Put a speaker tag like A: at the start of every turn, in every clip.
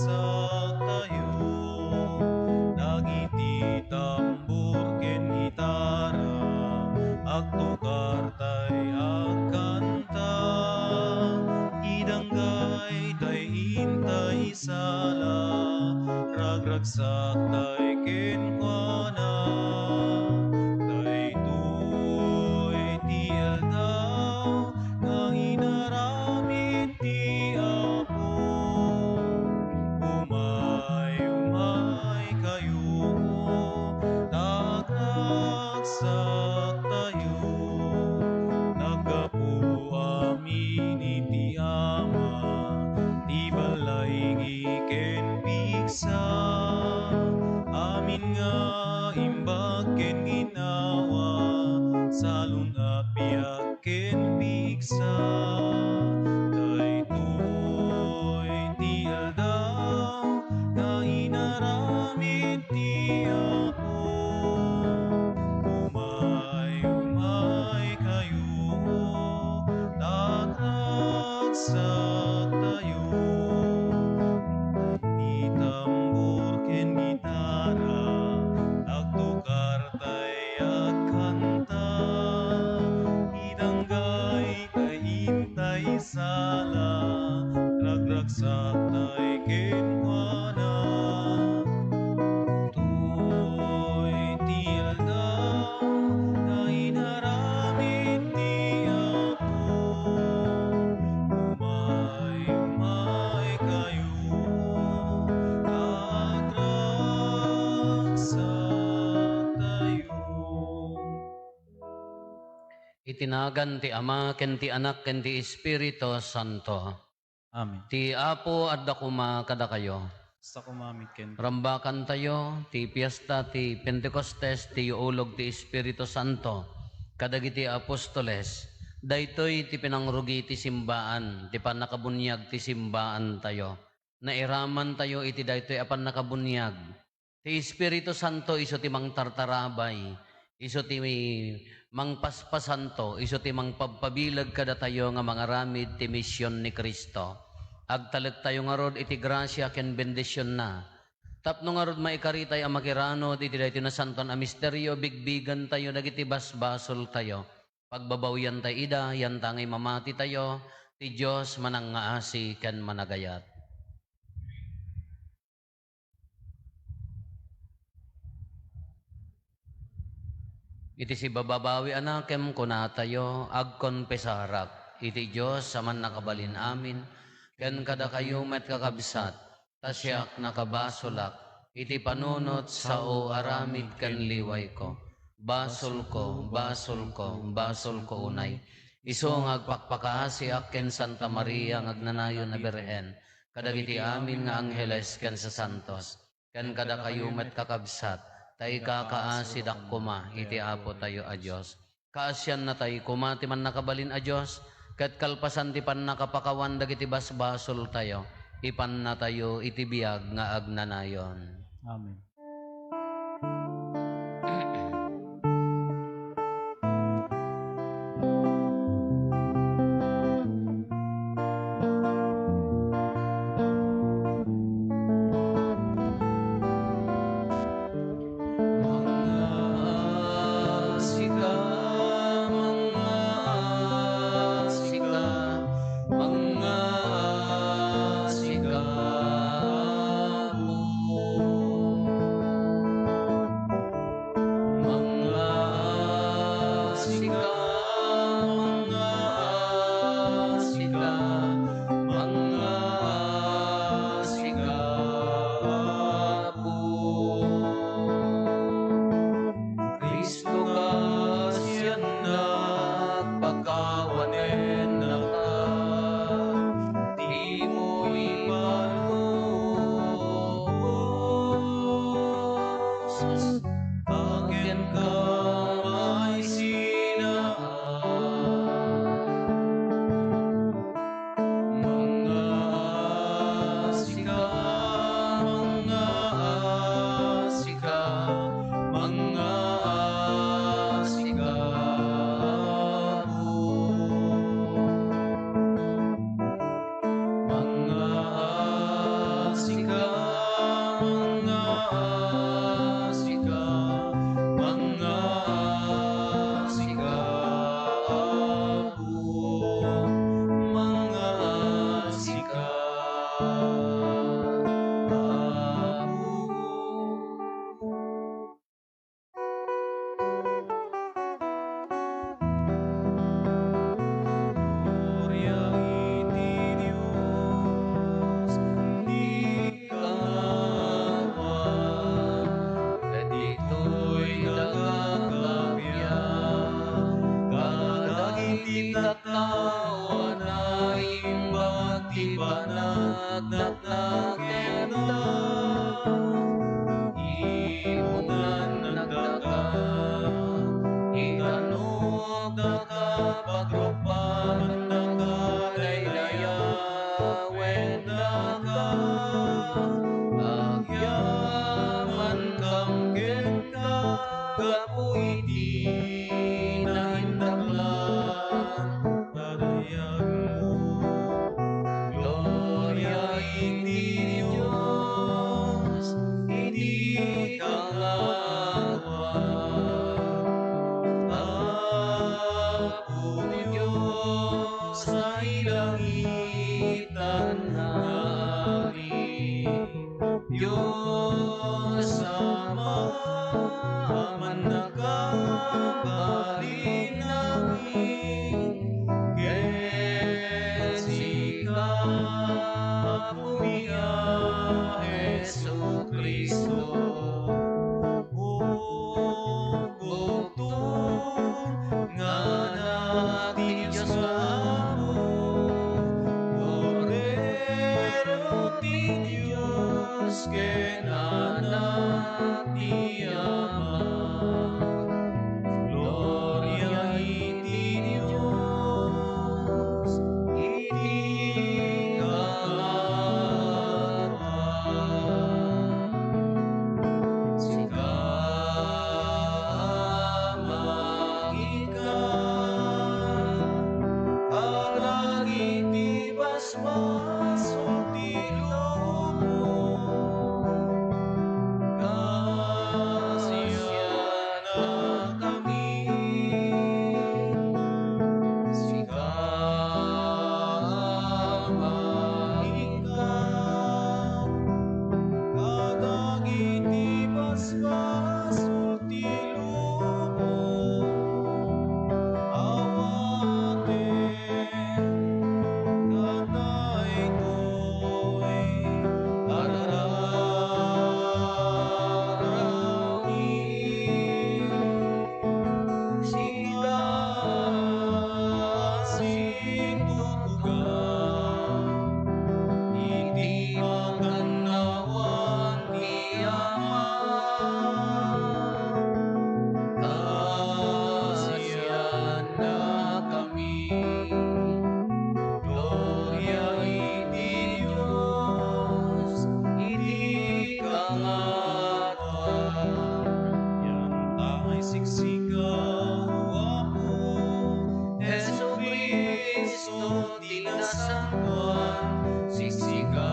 A: tayo, dagiti tambur ken gitara, agtukar tay agkanta, idanggay tay intay sala, ragragsak tay kenkwana, daytoy ti aldaw nga inaramid ti Apo. Umay kayo, tagragsak tayo, naggapu amin iti Ama, ti balay ken bigsa, amin nga imbag ken ginawa, salun a biag ken bigsa, daytoy ti aldaw nga inaramid ti Apo. Umay kayo, tagragsak tayo, di tambur ken gitara, agtukar tay agkanta, idanggay tay intay sala, ragragsak tay kenkwana, toy ti aldaw nga inaramid ti Apo. Umay kayo, tagragsak tayo.
B: Itinagan ti Ama, ken ti Anak, ken ti Espiritu Santo.
A: Amen.
B: Ti Apo adda kuma kada kayo.
A: Sa kumamit ken
B: Rambakan tayo, ti piyesta ti Pentecostes, ti ulog ti Espiritu Santo, kadagiti apostoles, daytoy ti pinangrugi ti simbaan, ti panakabunyag ti simbaan tayo. Nairaman tayo iti daytoy apan nakabunyag. Ti Espiritu Santo iso ti mangtartarabay, iso ti mangpaspasanto, iso ti mangpagpabilag kada tayo nga mangaramid ti misyon ni Kristo. Agtalag tayo nga rod iti grasya ken bendisyon na. Tapno nga rod maikaritay ang makirano iti daytoy na santon a misteryo, bigbigan tayo dagiti basbasol tayo. Pagbabawyan tayo ida, yan tangay mamati tayo, ti Diyos manangaasi ken managayat. Iti si bababawi anakem kunatayo, agkonpesarak, iti Diyos saman nakabalin amin, ken kada kayo met kakabsat, tasyak nakabasolak, iti panunot sa o aramid ken liway ko. Basol ko, basol ko, basol ko unay. Iso ngagpakpakaasi ken Santa Maria ngagnanayon na Birhen, kadagiti amin nga angheles ken sa santos, ken kada kayo met kakabsat, tay kakaasi dakuma, iti Apo tayo a Diyos. Kaasyan na tayo kumati man nakabalin a Diyos, ket kalpasan ti pannakapakawan dagiti basbasol tayo, ipan na tayo iti biag nga agnanayon.
A: Amen.
B: Diyos Ama, aman nakabalin namin, ket sika pumiya Hesu Kristo. Bugtong nga nati Diyos amo, Cordero ti Diyos, ken anak ti Ama. Gloria iti Diyos, iti katawan. Sika kadagiti basbaso ti lumo, kasiyan na kami. Sika kadagiti basbaso ti lumo, awaten kadaytoy ararawi. Sika sintutugan, iti paganawan ti Ama, kasiyan na kami. Gloria iti Diyos, iti katawan.
A: Yan tayo siksigawa mo,
B: Hesu Kristo ti nasantuan, siksika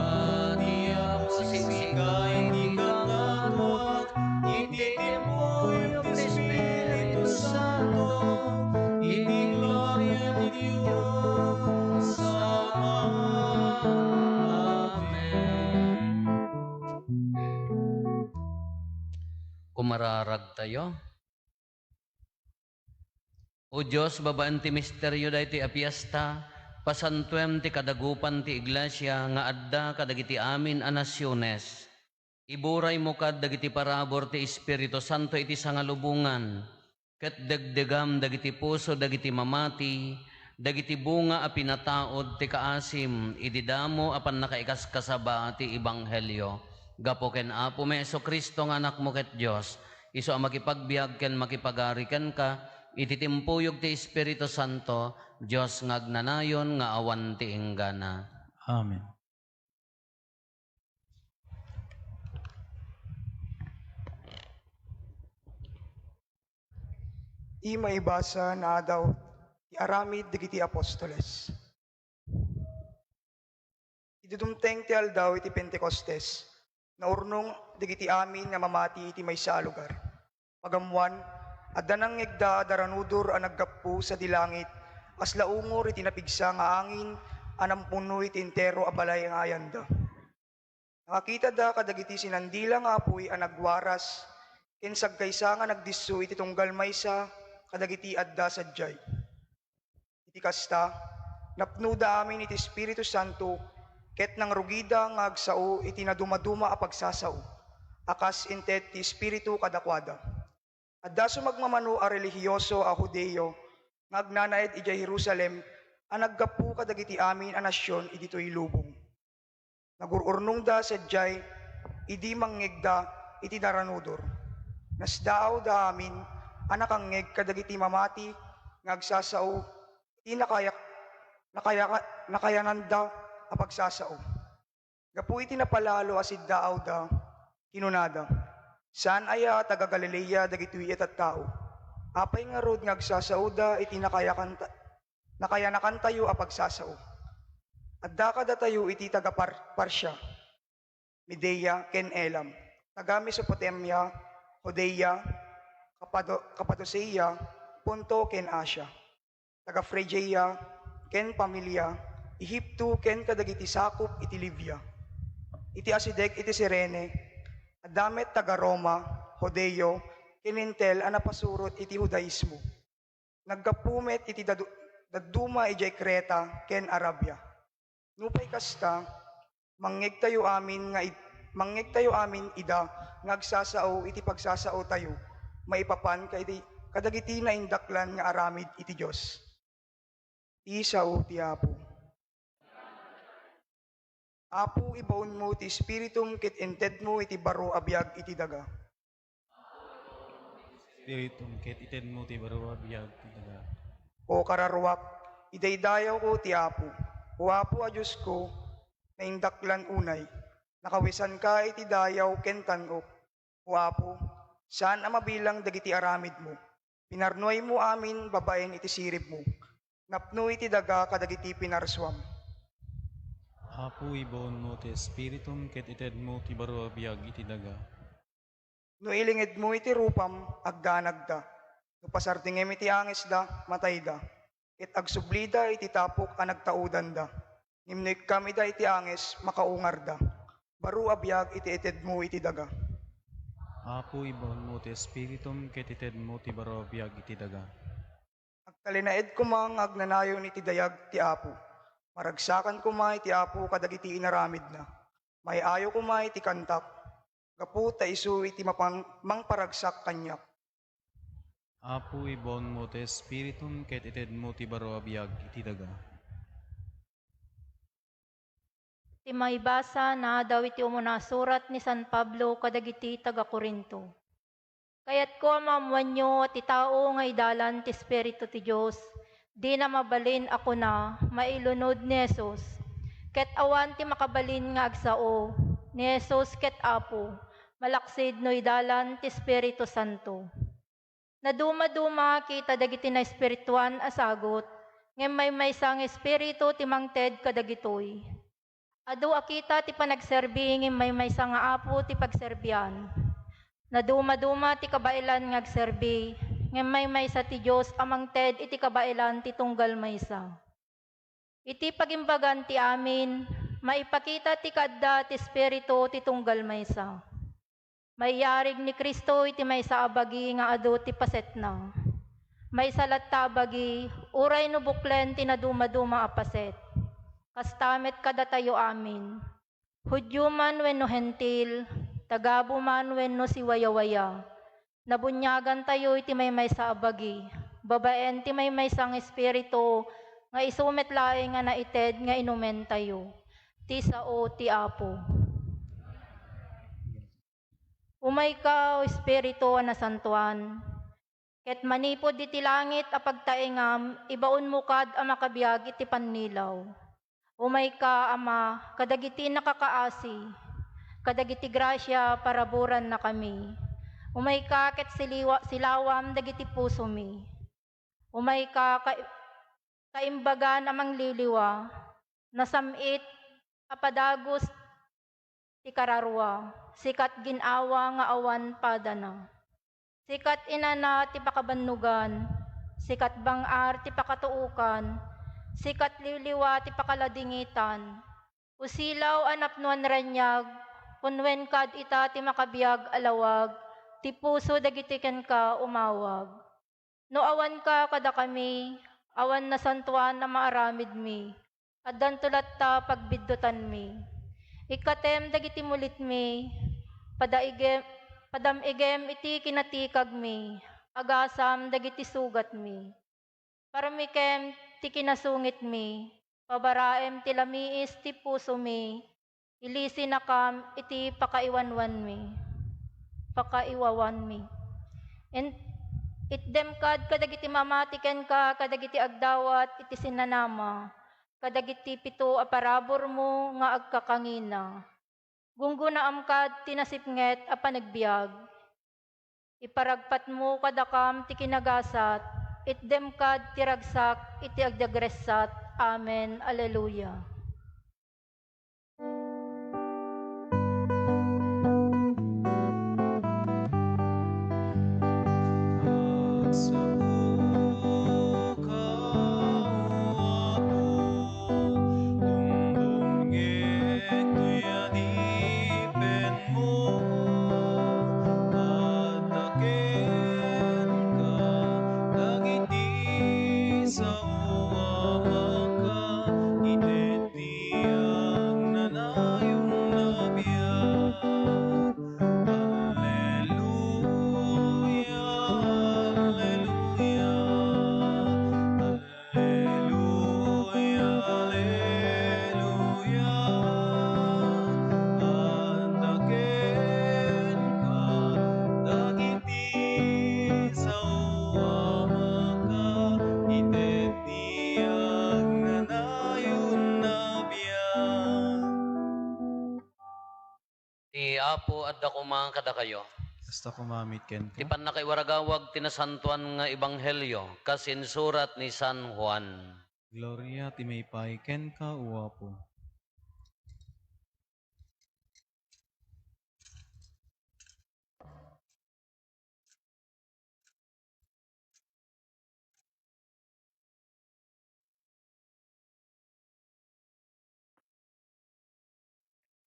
B: ti Apo, siksika iti kangatuan, iti tempoy of the Espiritu Santo, iti gloria ti Diyos Ama. Amen. Kumararag tayo. O Diyos, babaan ti misteryo da iti apiesta, pasantuem ti kadagupan ti iglesia, nga adda kadagiti amin a nasyones. Iburay mo kad dagiti parabor ti Espiritu Santo iti sangalubungan, ket degdegam dagiti puso dagiti mamati, dagiti bunga a pinataod ti kaasim, ididamo apan nakaikaskasaba ti Ebanghelyo. Gapo ken Apo Meso Kristo nga anak mo ket Diyos, iso a makipagbiag ken makipagari ken ka, ititimpuyog ti Espiritu Santo, Diyos ngagnanayon nga awan ti inggana.
A: Amen.
C: Di maibasa na daw ti aramid digiti apostoles. Idudumteng ti aldaw iti Pentecostes, na urnong digiti amin nga mamati iti maysa a lugar. Pagamuan, adda nang ngegda daranudor a naggappo sa dilangit, as laungor iti napigsa nga angin, anampuno iti entero a balay nga ayanda. Nakakita da kadagiti sinandila nga apoy a nagwaras, ken sagkaysa nga nagdisso iti tunggal maysa, kadagiti adda sadyay. Iti kasta, napnuda amin iti Espiritu Santo, ket nang rugida nga agsao iti nadumaduma a pagsasao, akas inted ti Espiritu kadakwada. Adda sumagmamano a relihiyoso a Hudeyo, nga agnanaed ijay Jerusalem, a naggapu kadagiti amin a nasyon iditoy lubong. Nagururnong da sadyay, idi manngegda iti daranudor. Nasdaaw da amin, anakangeg kadagiti mamati, ngagsasao, iti nakayananda a pagsasao. Gapu iti napalalo asid daaw da, kinunada. Saan aya taga Galilea dagitoy at tao? Apay nga rod ngagsasao da iti nakayanakan tayo a pagsasao. Adda kada tayo iti taga Parsya, Medea, ken Elam, taga Mesopotamia, Judea, Cappadocia, Ponto ken Asia, taga Phrygia ken Pamilia, Ehipto ken kadagiti sakop iti Libya, iti asideg iti Sirene, adamet taga Roma, Hodeo, kinintel anapasurot iti Judaismo. Naggapumet iti daduma ijay Kreta ken Arabia. Nupay kasta, mangngeg tayo amin ida ngagsasao iti pagsasao tayo, maipapan kadagiti na indaklan nga aramid iti Dios. Isao ti Apo. Apo ibaon mo ti spiritum ket inted mo iti baro abiyag iti daga.
A: Spiritum ket ited mo ti baro abiyag ti daga.
C: O kararwak, idaydayaw ko ti Apo. O Apo a Diyos ko, na indaklan unay, nakawisan ka iti dayaw ken tanok. O Apo, saan ang mabilang dagiti aramid mo? Pinarnoy mo amin babaen iti sirib mo. Napno iti daga kadagiti pinarswam.
A: Apo ibaon mo ti spiritum ket ited mo ti baro abiyag iti daga.
C: No ilingid mo iti rupam, agdanagda. No pasartingem iti angis da, matay da. It agsublida iti tapok a nagtaudan da. Nimnik kami da iti angis, makaungar da. Baro abiyag iti ited mo iti daga.
A: Apo ibaon mo ti spiritum ket ited mo ti baro abiyag iti daga.
C: Agtalinaed ko mga agnanayon iti dayag ti Apo. Maragsakan ko may ti Apo kadagiti inaramid na. May ayo ko may ti kantak. Gapu ta isu iti mangparagsak kanyak.
A: Apo ibaon mo ti spiritum ket ited mo ti baro abiyag iti daga.
D: Ti maibasa na daw iti umuna surat ni San Pablo kadagiti taga Corinto. Kayat ko mamuanyo ti tao nga idalan ti Espiritu ti Diyos, di na mabalin ako na mailunod ni Jesus. Ket awan ti makabalin nga agsao, ni Jesus ket Apo, malaksid no idalan ti Espiritu Santo. Naduma-duma kita dagiti na espirituan asagot, ngem may sang espiritu ti mangted kadagitoy. Adu akita ti panagserbi ngem may sang nga Apo ti pagserbian. Naduma-duma ti kabailan nga agserbi, ngem may sa ti Dios amang ted iti kabailan ti tunggal maysa. Iti pagimbagan ti amin, maipakita ti kadda ti espiritu ti tunggal maysa. Maiyarig ni Kristo iti maysa abagi nga adu ti paset na. May salat ta abagi, uray no buklen ti naduma-duma a paset. Kastamet kada tayo amin. Hudyo man wenno hentil, tagabo man wenno si waya-waya. Nabunyagan tayo iti may sa abagi. Babaen ti may sang espiritu nga isumet laeng nga naited nga inumen tayo. Ti sao ti Apo. Umay ka o espiritu na santuan. Ket manipod iti langit a pagtaengam, ibaon mo kad a makabiyag iti pannilaw. Umay ka Ama, kadagiti nakakaasi, kadagiti grasya paraburan na kami. Umay ka ket silawam dagiti puso mi. Umay ka kaimbagan amang liliwa, nasamit apadagos ti kararwa, sikat ginawa nga awan padana. Sikat inana ti pakabannugan, sikat bangar ti pakatuukan, sikat liliwa ti pakaladingitan, usilaw anapnuan ranyag, kunwen kad ita ti makabiyag alawag, ti puso dagiti ken ka umawag. No awan ka kada kami, awan na santuan na maaramid mi, addan tulat ta pagbiddutan mi. Ikatem dagiti mulit mi, padamigem iti kinatikag mi, agasam dagiti sugat mi. Paramikem ti kinasungit mi, pabaraem ti lamiis ti puso mi, ilisinakam iti pakaiwawan mi. And itdem kad kadagiti mamatiken ka kadagiti agdawat iti sinanama, kadagiti pito a parabor mo nga agkakangina. Gunggunaam kad tinasipnget a panagbiag. Iparagpat mo kadakam ti kinagasat, itdem kad tiragsak iti agdagresat. Amen. Alleluia.
A: Sa pukaw, Apo, tungtungget tuyadi.
B: Ti Apo at dako mga kada kayo.
A: Basta kumamit ken
B: Ti
A: ka.
B: pan na kay waragawag tinasantuan nga ebanghelyo kasin surat ni San Juan.
A: Gloria ti may pay ken ka uwapo.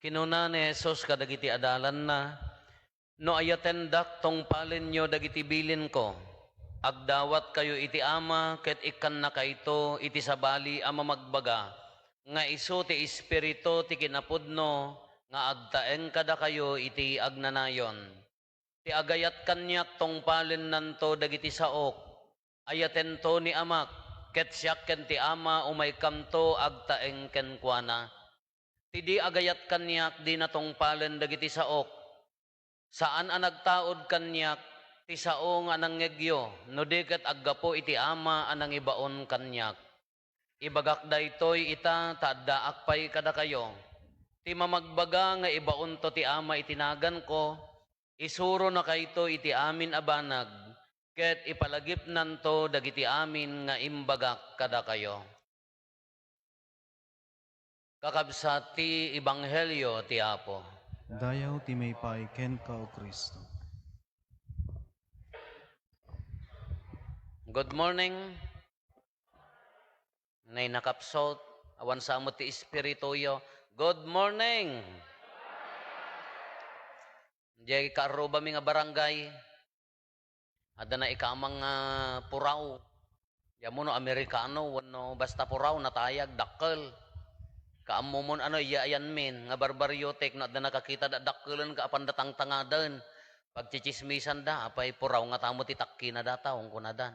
B: Kinuna ni Jesus kadagiti adalan na, no ayatendak tong palin nyo dagiti bilin ko. Agdawat kayo iti ama, ket ikan na kaito iti sabali ama magbaga. Nga iso ti espiritu ti kinapudno, nga agtaeng kada kayo iti agnanayon. Ti agayat kanyak tong palin nanto dagiti saok. Ayatento ni amak, ket siyak ken ti ama umay kamto agtaeng ken kuana. Ti di agayat kanyak di natong palen dagiti saok. Saan ang nagtaod kanyak ti sao nga nangyegyo no di ket aggapo iti ama anang ibaon kanyak. Ibagak daytoy ita taddaak pay kada kayo. Ti mamagbaga nga ibaon to ti ama itinagan ko, isuro na kayto iti amin abanag, ket ipalagip nanto dagiti amin nga imbagak kada kayo. Kakabsat ti Ebanghelyo ti Apo.
A: Dayaw ti may pay ken ka o Kristo.
B: Good morning. Nay nakapsot, awan sa mo ti Espirituyo. Good morning. Diyan karuba mi nga barangay. Ada na ikamang puraw. Diyan mo no Amerikano, wano basta puraw natayag, dakkel. Kaamumon ano iyayan min nga barbaryotek na nakakita da dakkelan ka apan datang tangadan. Pagchichismisan da apay puraw nga tamo ti takki na data ung kunadan.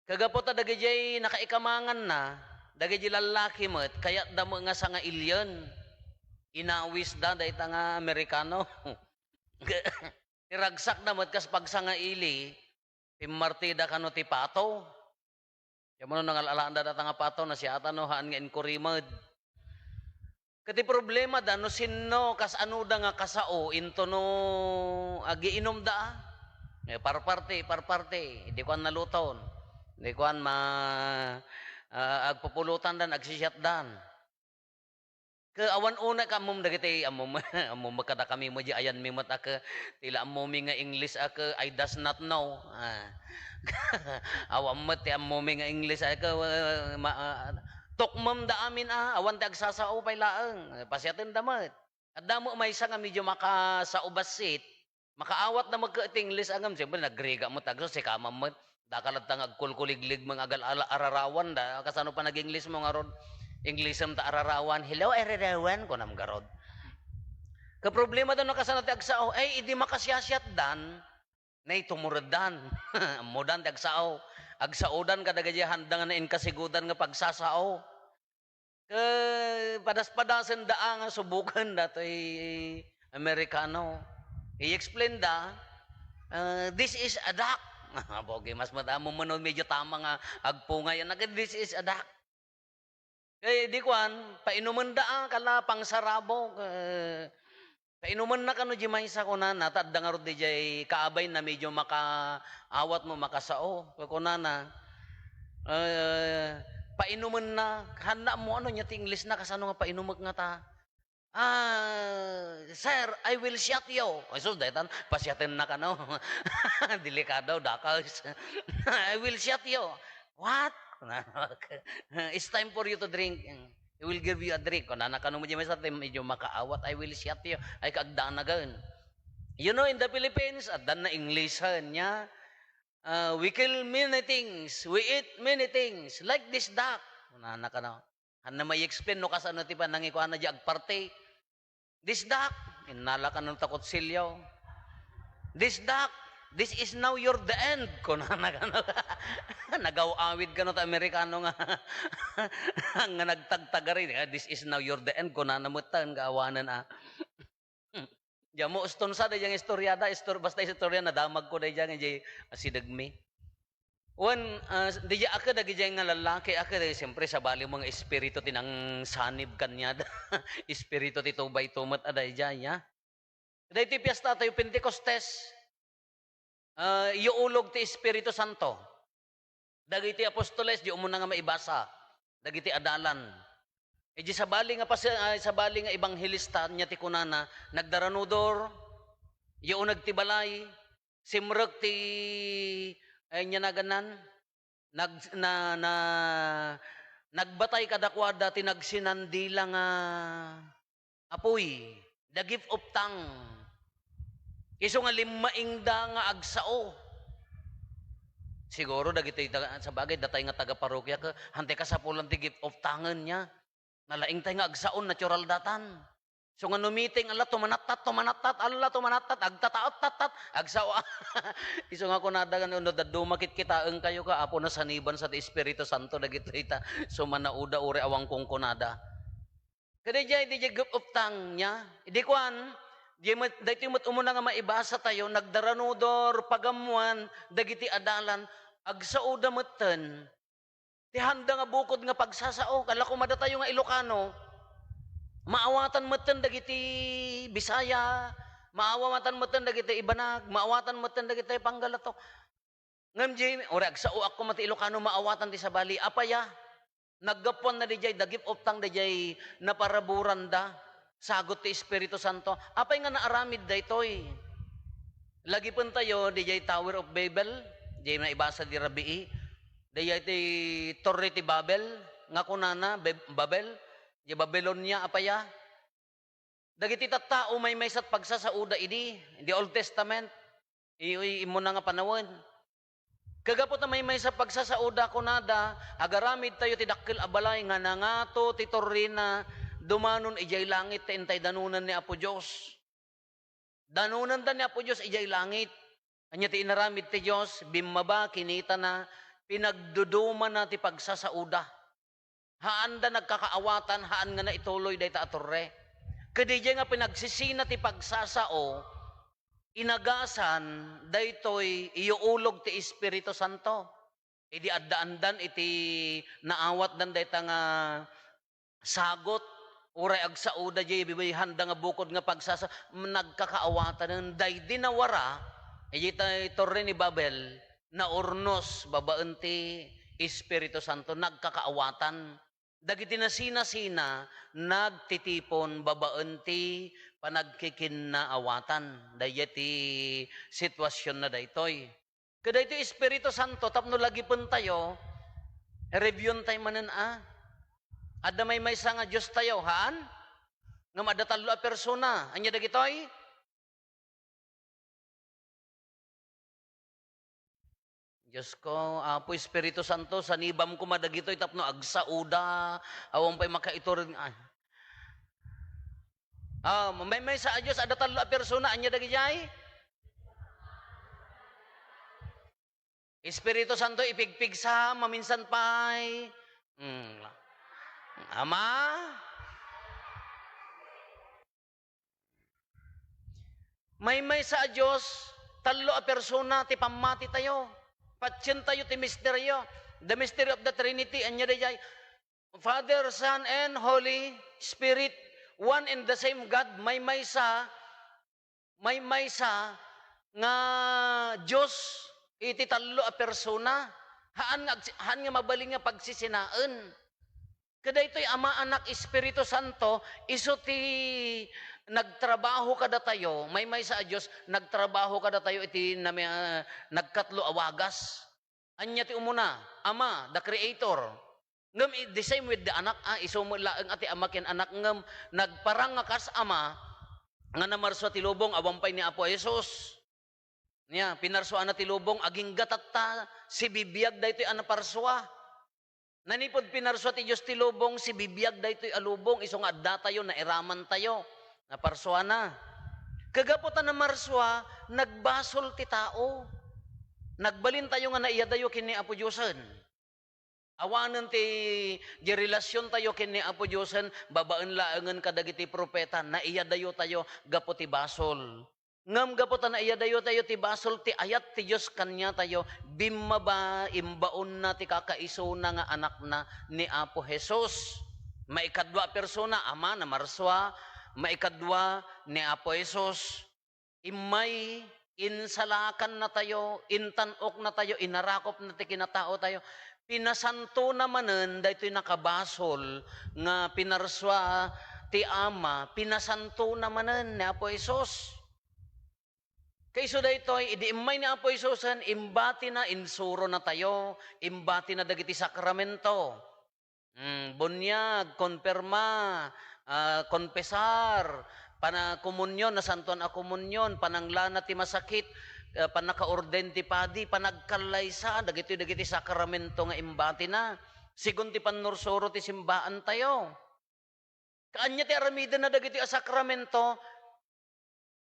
B: Kagapot dagay nakaikamangan na, dagay lalaki met kaya da mo nga nga ilyan. Inawis da dayta nga Amerikano. Iragsak na met kas pagsanga ili, pimartida kano ti pato. Yung mo nangalaan da nga pato na siya ata no haan nga inkurimad. Kati problema da no sinno kas ano da nga kasao into no agiinom da. Parparte, hindi ko naluton. Hindi ko agpupulutan dan, agsisiyat dan. Awan una ka amom dagiti amom makada kami mo di ayan mi mata ka tila amomi nga English aka I does not know. Awan met amomi nga English aka tokmam da amin awan ti agsasao pay laeng pasyaten damet. At damo may isa nga medyo makasaubasit makaawat na magka English agam siyempre nagrega mo tagso si kamam met dakalat tang agkulkuliglig mga agal-ararawan da kasano pa nag-English mo nga rod. Englisem ta ararawan, hello ararawan ko nam garod. Ka problema daw nakasana ti agsao, ay idi makasyasat dan, nay tumuredan. Modan ti agsao, agsaodan kadagaya handangan na inkasigudan nga pagsasao. Ka padas-padasen da nga subukan datoy Amerikano. I-explain da, this is a duck. Bogi mas madamo manon medyo tama nga agpungay na this is a duck. Kaya di kwan, painuman da kala pang sarabo. Painuman na kano di may sa kunana, tadda nga rin di jay kaabay na medyo makaawat mo, makasao. Kunana, painuman na, handa mo ano niya ti English na, kasano nga painumak nga ta. Sir, I will shot you. Ay, so, dahil pasyatin na ka, no? Delikado, dakas. I will shot you. What? It's time for you to drink. I will give you a drink. Kung nanakano mo dyan sa medyo makaawat, I will shot you. Ay kaagdaan na gan. You know, in the Philippines, at dan na Englishan niya, we kill many things. We eat many things. Like this duck. Kung nanakano. Han na may explain no kasano ti pa nangikuan na di agparte. This duck. Inala ka ng takot silyaw. This duck. This is now your the end. Kung nagaw-awid ka no ta Amerikano nga nga nagtagtaga rin. This is now your the end. Kung namutan, kaawanan Diyan mo, uston sa da yung istoryada. Basta istorya, nadamag ko da yung sidagmi. Di ako dagi nga lalaki, ako siyempre sa bali mga espiritu tinang sanib kanya, espiritu ti tubay tumat aday dyan, ya. Dahil ti piyesta tayo Pentecostes, iulog ti Espiritu Santo. Dagiti apostoles, di umuna nga maibasa. Dagiti adalan. E di sa bali nga ebanghelista niya ti kunana, nagdaranudor, yung nagtibalay, simrek ti ay niya naganan, nagbatay kadakwada ti nagsinandila nga apoy, the gift of tongue. Iso nga limaingda nga agsao. Siguro dagiti sa bagay datay nga taga parokya ka hante ka sa pulang ti gift of tangen niya. Nalaing tay nga agsaon natural datan. So nga numiting ala tumanatat ala tumanatat agtataot tatat agsao. Iso nga kunada nga no dadumakit kitaeng kayo ka apo na saniban sa Espiritu Santo dagiti ta sumanauda ure awang kong kunada. Kada di gift of tongue niya. Idi kwan dahiti mo't umuna nga maibasa tayo, nagdaranudor, pagamuan, dagiti adalan, agsauda motten, ti handa nga bukod nga pagsasao, kala ko mada tayo nga Ilocano, maawatan motten dagiti Bisaya, maawatan motten dagiti Ibanag, maawatan motten dagiti Panggalatok. Ngam jay, ora agsao ako mati Ilocano, maawatan ti sabali, apaya, naggapon na di jay, the gift of tongue di jay, naparaburan da, sagot ti Espiritu Santo. Apay nga naaramid daytoy. Lagi pun tayo, di jay Tower of Babel, di na ibasa di Rabii, di jay ti Torre ti Babel, nga kunana, Babel, di Babylonia, apaya. Dagiti tattao may sat pagsasauda idi, di Old Testament, imo na nga panawon. Kagapot na may sa pagsasauda kunada, agaramid tayo ti dakkel abalay nga nangato ti Torre na dumanon ijay langit, intay danunan ni Apo Diyos. Danunan da ni Apo Diyos, ijay langit. Anya ti inaramid ti Diyos, bimaba, kinita na, pinagduduma na ti pagsasauda. Haan da nagkakaawatan, haan nga na ituloy day ta atorre. Kadijay nga pinagsisina ti pagsasao, inagasan, daytoy iuulog ti Espiritu Santo. Idi addaandan iti naawat dan day ta nga sagot, uray agsauda jay bibay handa nga bukod nga pagsasa nagkakaawatan ng day dinawara iti Torre ni Babel na urnos babaan ti Espiritu Santo nagkakaawatan dagiti na sina-sina nagtitipon babaan ti panagkikinnaawatan dayeti sitwasyon na daytoy kada iti Espiritu Santo tapno lagi pun tayo review tayo manan Ada may nga Diyos tayo, haan? Nga madatalo a persona. Anya dagitoy? Diyos ko, Apo Espiritu Santo, sanibam ko madagitoy, tapno agsauda, awang pa'y makaiturog. May sa Diyos, adatalo a persona, anya dagijay? Espiritu Santo, ipigpig sa, maminsan pa'y, Ama, may sa Diyos, talo a persona, ti pamati tayo, patsyan tayo ti misteryo, the mystery of the Trinity, anya dayay, Father, Son, and Holy Spirit, one and the same God, may sa nga Diyos, iti talo a persona, haan nga mabaling nga pagsisinaan, kada ito'y Ama, Anak, Espiritu Santo, iso ti nagtrabaho kada tayo, may sa Diyos, nagtrabaho kada tayo, iti nagkatlo awagas. Anya ti umuna, Ama, the Creator. Ngam, the same with the Anak, iso mo laeng ati Ama ken Anak, ngam, nagparang nga kas Ama, nga namarso ti lubong, awampay ni Apo Jesus. Niya, pinarsoan na ti lubong, aging gatatta, si bibiyag da ito'y anaparswa. Nanipod pinarso ti Diyos ti lubong, si bibiyag da ito'y alubong, isong adda tayo, nairaman tayo, naparswa na. Kagaputan na marswa, nagbasol ti tao. Nagbalin tayo nga naiyadayo kini Apo Diyosen. Awanan ti relasyon tayo kini Apo Diyosen, babaan laangan kadagiti propeta, naiyadayo tayo, gapo ti basol. Ngam gaputan na iya dayo tayo ti basol ti ayat ti Diyos kanya tayo bimaba imbaon na ti kakaiso na nga anak na ni Apo Jesus. Maikadwa persona ama na marswa, maikadwa ni Apo Jesus. Imay insalakan na tayo, intanok na tayo, inarakop na ti kinatao tayo. Pinasanto namanen daytoy nakabasol nga pinarswa ti ama, pinasanto namanen ni Apo Jesus. Kayso daytoy idi imay ni Apo Isusan imbati na insuro na tayo, imbati na dagiti sakramento. Bunyag, konperma, konpesar, komunyon, nasantuan a komunyon, pananglana ti masakit, panakaorden ti padi, panagkalaysa, dagiti sakramento nga imbati na. Sigun ti panursuro ti simbaan tayo. Kaanya ti aramida na dagiti a sakramento,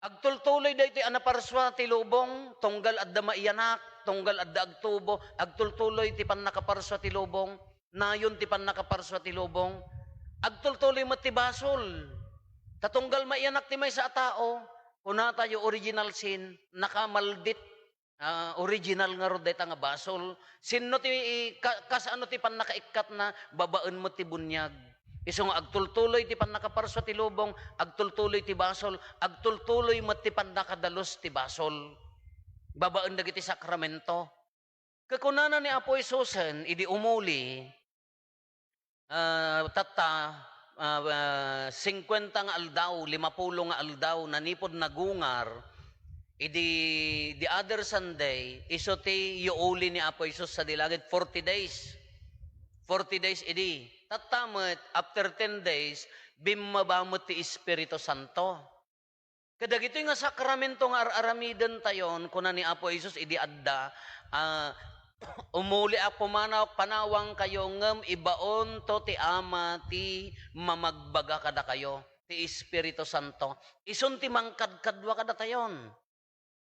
B: agtultuloy da iti anaparswa ti lubong, tunggal adda maiyanak, tunggal adda agtubo, agtultuloy ti pannakaparswa ti lubong, nayon ti pannakaparswa ti lubong, agtultuloy mo ti basol, tatunggal maiyanak ti may sa tao, kuna tayo original sin, nakamaldit, original nga roday nga basol, sinno ti, kasano ti pannakaikat na, babaan mo ti bunyag. Iso nga agtultuloy ti pannakaparswa ti lubong, agtultuloy ti basol, agtultuloy mo ti pannakadalos ti basol. Babaan dagiti sakramento. Kakunana ni Apo Isusen, idi umuli, 50 nga aldaw, 50 nga aldaw, nanipod nagungar, idi the other Sunday, iso ti yuuli ni Apo Isus sa dilagid, 40 days. 40 days idi. Tatamot, after 10 days, bimabamot ti Espiritu Santo. Kadagito nga sakramento nga aramidan tayon, kuna ni Apo Isus, idi adda, umuli a pumanawak panawang kayo, ngem ibaon to ti ama ti mamagbaga kada kayo, ti Espiritu Santo. Ison ti mangkadkadwa kada tayon.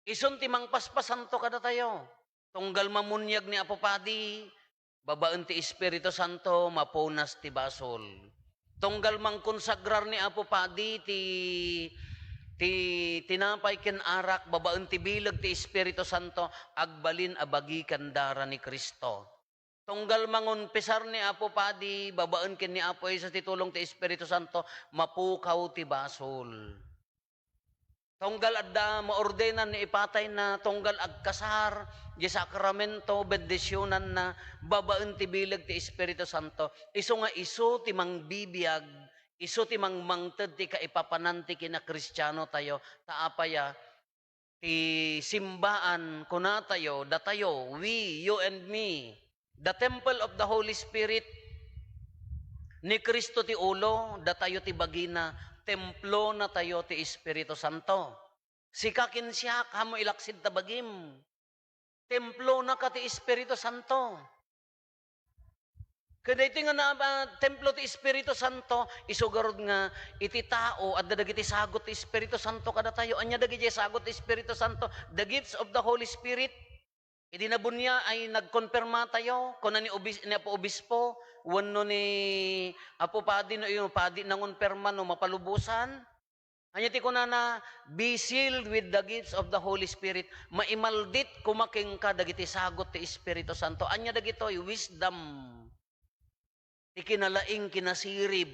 B: Ison ti mangpaspasanto kada tayo. Tunggal mamunyag ni Apo Padi, babaan ti Espiritu Santo, mapunas ti basol. Tunggal mangkonsagrar ni Apo Padi, tinapay ken arak, babaan ti bilag ti Espiritu Santo, agbalin abagi kandara ni Kristo. Tunggal mangunpisar ni Apo Padi, babaan ken ni Apo Isa ti tulong ti Espiritu Santo, mapukaw ti basol. Tunggal adda maordenan ni ipatay na tunggal agkasar, di sakramento, bendisyonan na, babaan ti bilag ti Espiritu Santo. Iso nga iso ti mangbibiyag, iso ti mangmangted ti kaipapananti kina Kristiyano tayo, taapaya, ti simbaan kuna tayo, datayo, we, you and me, the temple of the Holy Spirit, ni Kristo ti ulo, datayo ti bagina, templo na tayo ti Espiritu Santo. Sikakin siya, kamo ilaksid tabagim. Templo na ka ti Espiritu Santo. Kada iti nga na templo ti Espiritu Santo, isugarod nga iti tao at dagiti sagot ti Espiritu Santo kada tayo. Anya dagiti sagot ti Espiritu Santo, the gifts of the Holy Spirit. Idi na bunya ay nagkonfirma tayo, kuna ni Apo Obispo, wano ni Apo Padi, no yung Padi nangonperma no mapalubusan. Anya ti kuna na, be sealed with the gifts of the Holy Spirit. Maimaldit kumaking ka dagiti sagot ti Espiritu Santo. Anya dagitoy wisdom. Ti kinalaing kinasirib.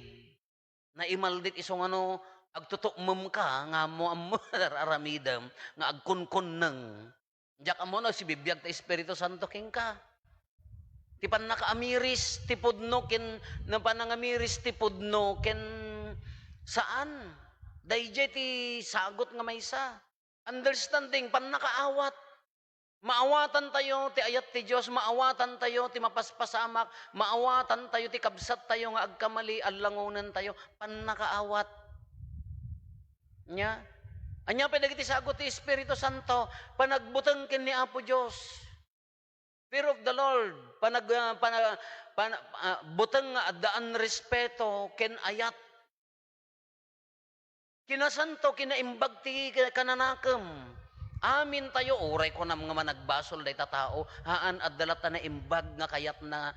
B: Na imaldit isong ano, agtutukmum ka, nga mo aramidam, nga agkunkun nang. Diyak amo na si bibiyag ta Espiritu Santo king ka. Ti panakaamiris ti pudno ken na panangamiris ti pudno ken saan? Dayjay ti sagot nga maysa. Understanding panakaawat. Maawatan tayo ti ayat ti Dios, maawatan tayo ti mapaspasamak, maawatan tayo ti kabsat tayo nga agkamali allangonan tayo panakaawat. Nya anya pa dagiti sagot ti Espiritu Santo, panagbuteng ken ni Apo Dios. Fear of the Lord, buteng nga addaan respeto ken ayat. Kinasanto kinaimbag ti kananakem. Amin tayo, oray ko na mga managbasol day tatao, haan addalat na imbag nga kayat na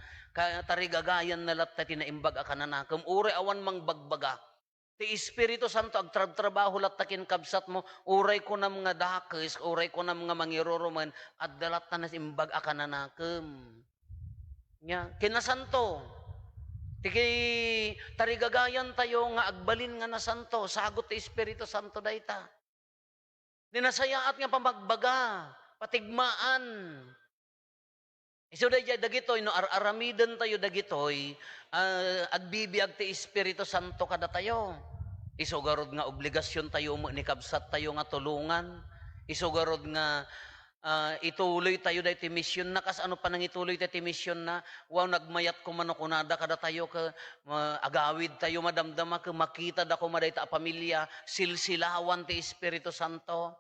B: tarigagayan na lat tinaimbag a kananakem, oray awan mang bagbaga. Ti Espiritu Santo agtrabaho latakin kabsat mo, uray ko na mga dakes, uray ko na mga mangiruruman, at dalat na imbag akananakem. Nya, kinasanto. Tiki tarigagayan tayo nga agbalin nga na santo, sagot ti Espiritu Santo dayta. Ninasayaat nga pamagbaga, patigmaan. Iso dagitoy no aramiden tayo dagitoy, agbibiyag ti Espiritu Santo kada tayo. Isugarod nga obligasyon tayo mo ni kabsat tayo nga tulungan. Isugarod nga ituloy tayo dahil ti mission na, kas ano pa nang ituloy tayo ti mission na, wow, nagmayat ko mano kunada kada tayo ka, agawid tayo madamdama ka, makita da ko maday ta pamilya, silsilawan ti Espiritu Santo.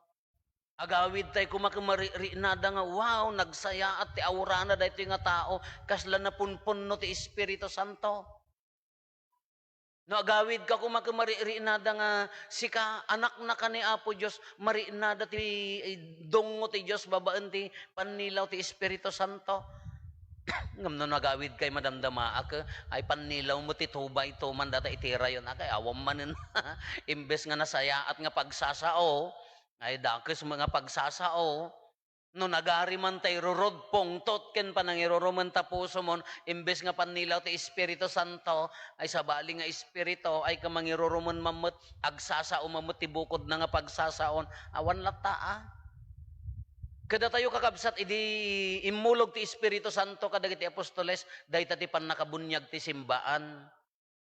B: Agawid tayo kumakamari-rinada nga, wow, nagsaya at ti aurana da ito nga tao, kasla na punpun no ti Espiritu Santo. No, agawid ka kumakamari-rinada nga, sika, anak na ka ni Apo Diyos, marinada ti dongo ti Diyos, babaan ti panilaw ti Espiritu Santo. Ngam no, nagawid kay madamdama ka, ay panilaw mo ti tubay, tuman data itira yun, kay awam manin, imbes nga nasaya at nga pagsasao, ay dakes mga pagsasao, no nagari man tayo rurod pongtot ken panangiruruman tapuso mon, imbes nga panilaw ti Espiritu Santo, ay sabali nga Espiritu, ay kamangiruruman mamut, agsasao mamut ti bukod na nga pagsasaon, awan lata Kada tayo kakabsat, idi imulog ti Espiritu Santo kadagiti apostoles, dayta ti pannakabunyag ti simbaan.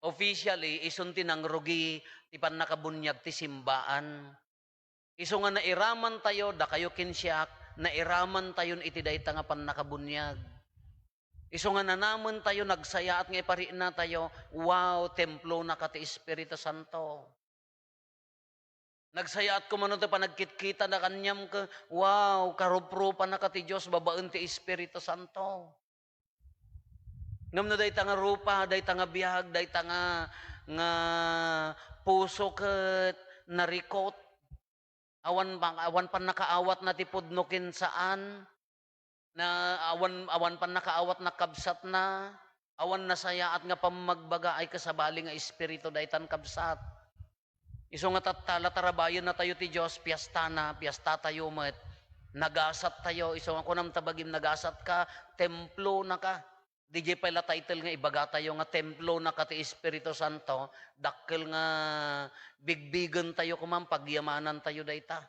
B: Officially, isunti ng rugi ti pannakabunyag ti simbaan. Iso nga nairaman tayo, da kayo kinsyak, nairaman tayo iti dayta nga pannakabunyag. Iso nga nanaman tayo, nagsaya at nga ipariin na tayo, wow, templo na ka ti Espiritu Santo. Nagsaya at kumano tayo pa nagkitkita na kanyam ka, wow, karuprupa na ka ti Diyos, babaan ti Espiritu Santo. Ngam na dayta nga rupa, dayta nga biyag, dayta nga puso ket narikot. Awan pan nakaawat na tipudnukin saan, na awan pan nakaawat na kabsat na, awan nasaya at nga pamagbaga ay kasabali nga Espiritu daytan kabsat. Iso nga latarabayan na tayo ti Diyos, piyasta tayo met, nagasat tayo, iso nga kunam tabagim nagasat ka, templo na ka. DJ pala title nga ibaga tayo nga templo na ka ti Espiritu Santo, dakkel nga bigbigan tayo kumam, pagyamanan tayo dayta.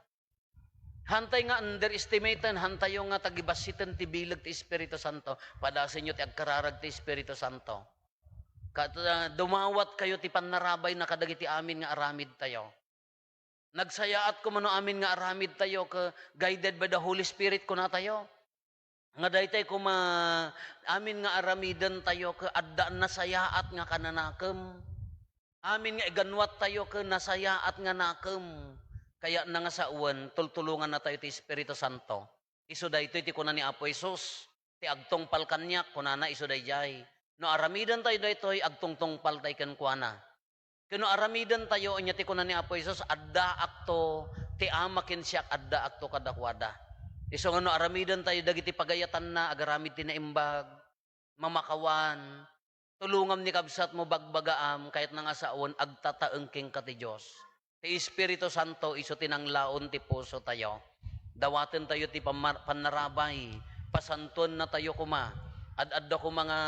B: Hantay nga underestimaten, hantay nga tagibasitan ti bilag ti Espiritu Santo, padasin nyo ti agkararag ti Espiritu Santo. Dumawat kayo ti panarabay na kadagiti amin nga aramid tayo. Nagsayaat ko mano amin nga aramid tayo, guided by the Holy Spirit ko na tayo. Nga daytay amin nga aramidan tayo ka addaan nasayaat nga kananakem. Amin nga iganwat tayo ka nasayaat nga nakem. Kaya na nga sa uwan, tultulungan na tayo ti Espiritu Santo. Iso daytoy ti kunan ni Apo Jesus, ti agtong palkanyak kunana iso dayjay. No aramidan tayo daytoy agtungtong paltay ken kuana. Kano aramidan tayo anya ti kunan ni Apo Jesus, adda akto ti ama ken siak adda akto kadakwada. Iso nga no aramidan tayo dagiti pagayatan na agaramid ti naimbag, mamakawan, tulungam ni kabsat mo bagbagaam kahit na nga saon agtataengking ka ti Dios. Ti Espiritu Santo iso tinanglaon ti puso tayo. Dawaten tayo ti panarabay, pasanton na tayo kuma. Ad-adda ko mga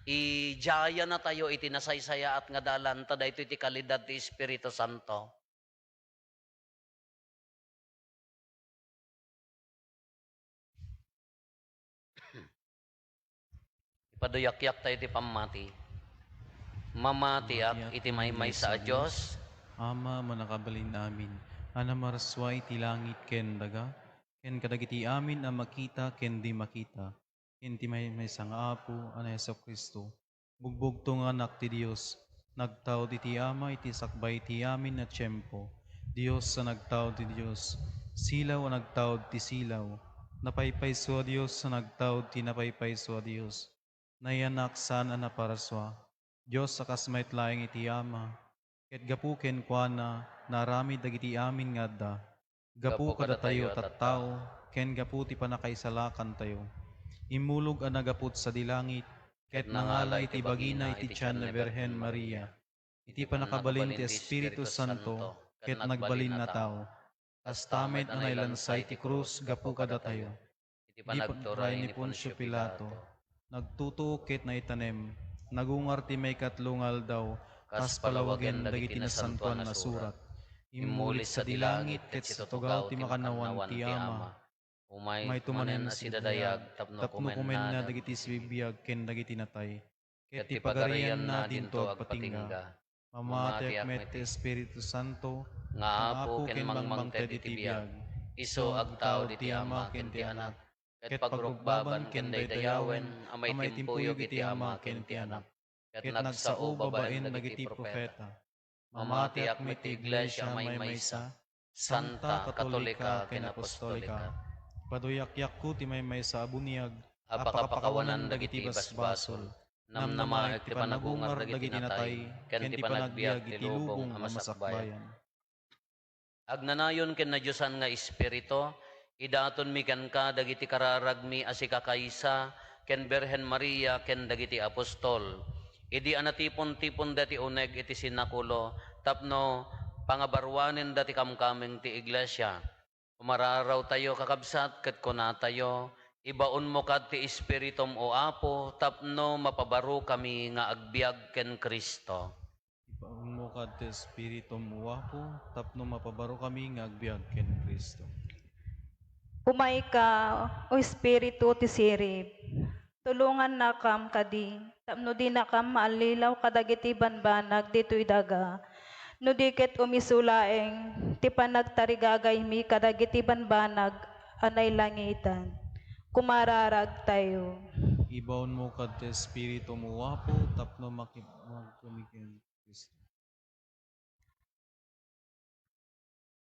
B: ijaya na tayo iti nasaysaya at nga dalan ta daytoy ti kalidad ti Espiritu Santo. Ipaduyak-yak tayo ti pamati. Mamatiak iti maymay sa Diyos.
A: Ama manakabalin amin, anamarsway ti langit ken daga, ken kadagiti amin a makita ken di makita, ken ti may sang apo ana Hesu Kristo. Bugbog tong anak ti Dios, nagtaod iti ama iti sakbay ti amin na tiyempo. Dios sa nagtaod ti Dios, silaw a nagtaod ti silaw, napaypayso a Dios sa nagtaod ti napaypayso a Dios. Nayanak sana na paraswa, Dios sa kasmayt laeng iti ama, ket gapu ken kuana narami dagiti amin nga adda. Gapu kada tayo tattao, ken gapu ti panakaisalakan tayo. Imulog a nagaput sa dilangit, ket nangala iti bagina iti tiyan na Berhen Maria. Iti panakabalin ti Espiritu Santo, ket nagbalin na tao. Tas tamed anay lansay ti krus gapu kada tayo.
B: Iti
A: Di pagturay ni Poncio Pilato, nagtuto ket naitanem, nagungar ti may katlungal daw, kas palawagen dagiti nasantuan na surat. Imulit sa dilangit ket sa tugaw ti makanawan ti Ama. May tumanen si dadayag, tapno kumen na dagiti sibibiyag ken dagiti natay. Ket ti pagarian na dinto agpatingga. Mamatiak met ti Espiritu Santo,
B: nga apo ken mangmang iti biyag. Iso agtao ti Ama ken ti Anak. Ket pagrukbaban ken daydayawen, amay timpuyog iti Ama ken ti Anak. Ket nagsao babaen dagiti propeta. Mamatiak met ti Iglesia may maysa, Santa, Katolika, ken Apostolika.
A: Paduyakyak ko ti may maysa abuniag,
B: Apakapakawanan dagiti basbasol. Namnamaek ti panagungar dagiti natay, ken ti panagbiag ti lubong a masakbayan. Agnanayon ken na Diyosan nga Espiritu, idaton mi ken ka dagiti kararagmi asika kaysa, ken Berhen Maria ken dagiti apostol. Idi anatipon-tipon dati uneg iti sinakulo, tapno pangabarwanen dati kamkameng ti Iglesia. Umararaw tayo kakabsat ket kuna tayo, ibaon mo kad ti Espiritum o Apo, tapno mapabaro kami nga agbiag ken Kristo.
A: Ipaun mo kad ti Espiritu mo wapo, tapno mapabaro kami nga agbiag ken Kristo.
E: Umay ka, o Espiritu ti sirib, tulungan na kam kadi, tapno di na kam maalilaw kadagiti banbanag dito'y daga, no diket umisulaeng, ti panagtarigagay mi kadagiti banbanag, anay langitan, kumararag tayo.
A: Ibaon mo kad ti Espiritu mo wapo, tapno makipagkami ken Kristo.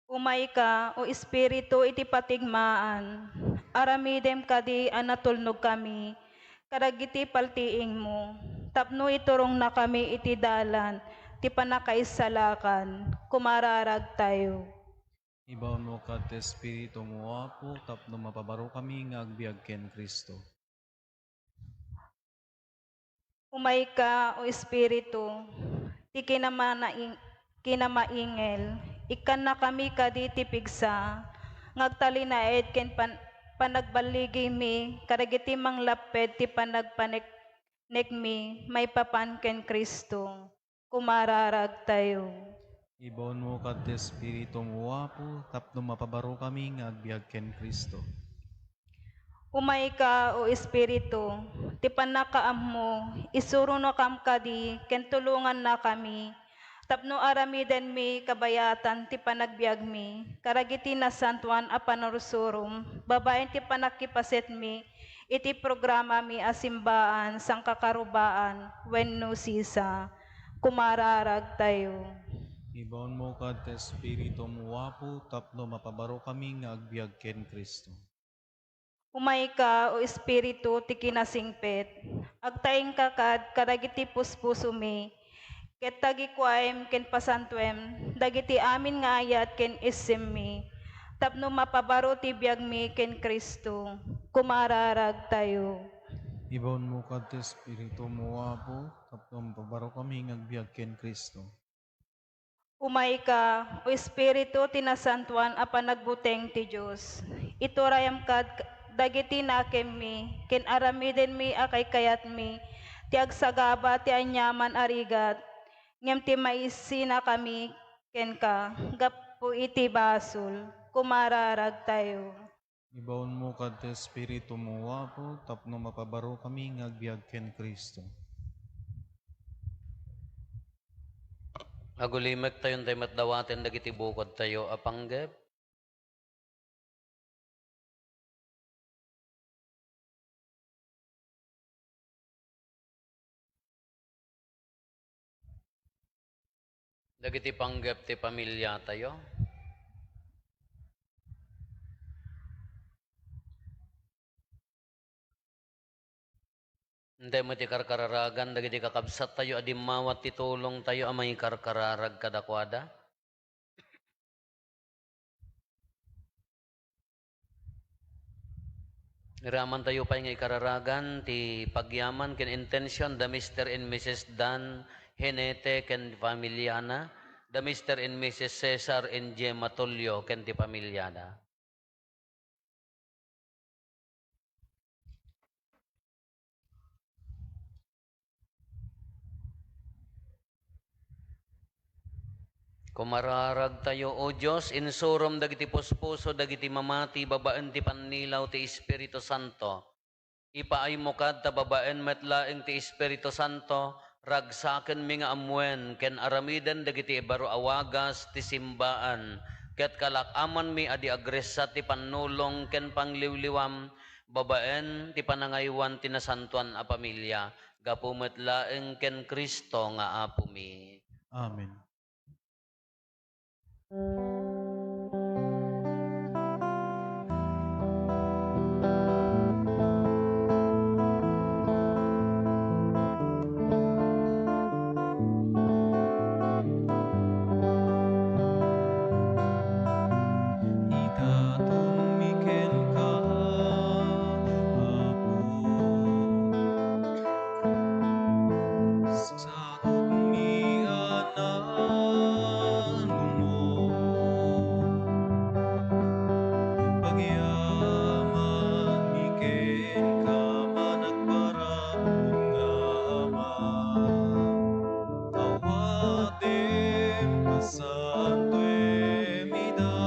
E: Umay ka, o Espiritu iti patigmaan, aramidem kadi anatulnog kami, kadagiti paltiing mo, tapno iturong na kami iti dalan, ti panakaisalakan, kumararag tayo.
A: Ibaon mo kad ti Espiritu mo wapo, tapno mapabaro kami nga agbiag ken Kristo.
E: Umay ka, o Espiritu, ti kinamaingel, ikan na kami kadi ti pigsa, ngagtalinaed ken panagbaligi mi, kadagiti manglaped ti panagpanek mi, may papan ken Kristo, kumararag tayo.
A: Ibaon mo kad ti Espiritu mo wapo, tapno mapabaro kami nga agbiag ken Kristo.
E: Umay ka, o Espiritu, ti panakaam mo, isuro no kam kadi, ken tulungan na kami, tapno aramiden mi kabayatan ti panagbiag mi, karagiti nasantuan a panarusurum, babaen ti panakipaset mi, iti programa mi asimbaan, sang kakarubaan, wenno sisa, kumararag tayo.
A: Ibaon mo kad ti Espiritu mo wapo, tapno mapabaro kami nga agbiag ken Kristo.
E: Umay ka, o Espiritu, ti kinasingpet, agtaing kakad, karagiti puspuso mi, ket tagikuaem ken pasantuem, dagiti amin nga ayat ken isim mi, tapno mapabaro ti biag mi ken Kristo, kumararag tayo.
A: Ibaon mo kad ti Espiritu mo wapo, tapno mapabaro kami nga agbiag ken Kristo.
E: Umay ka, o Espiritu, tinasantuan a panagbuteng ti Diyos, iturayam kad dagiti nakem mi, ken aramiden mi akay kayat mi, ti agsagaba ti anyaman arigat, ngem ti maisina kami, ken ka, gapu iti basol, kumararag tayo.
A: Ibaon mo kad ti Espiritu mo wapo, tapno mapabaro kami nga agbiag ken Kristo.
B: Agulimek tayon tayo matdawaten dagiti bukod tayo apanggep. Dagiti panggep ti pamilya tayo. Hindi mo ti karkararagan, dagiti kakabsat tayo, adimawat ti tulong tayo, amay karkararag kadakwada. Iraman tayo pa nga ikararagan, ti pagyaman, ken intention, the Mr. and Mrs. Dan Henete ken pamilyana, the Mr. and Mrs. Cesar and Gemma Tulio ken ti pamilyana. Kumararag tayo, O Diyos, insurom dagiti puspuso, dagiti mamati, babaen ti pannilaw ti Espiritu Santo. Ipaay mo kad ta babaen metlaeng ti Espiritu Santo, ragsaken mi nga amwen, ken aramiden dagiti baro awagas ti simbaan, ket kalakaman mi adi agresa ti panulong ken pangliwliwam, babaen ti panangaywan ti nasantuan a pamilya, gapu metlaeng ken Kristo nga apo mi.
A: Amen. Itatumiken ka, Apo, sa ugmianan mo. Pagyaman miken ka managparabot nga Ama. Awatem pasantuem ida,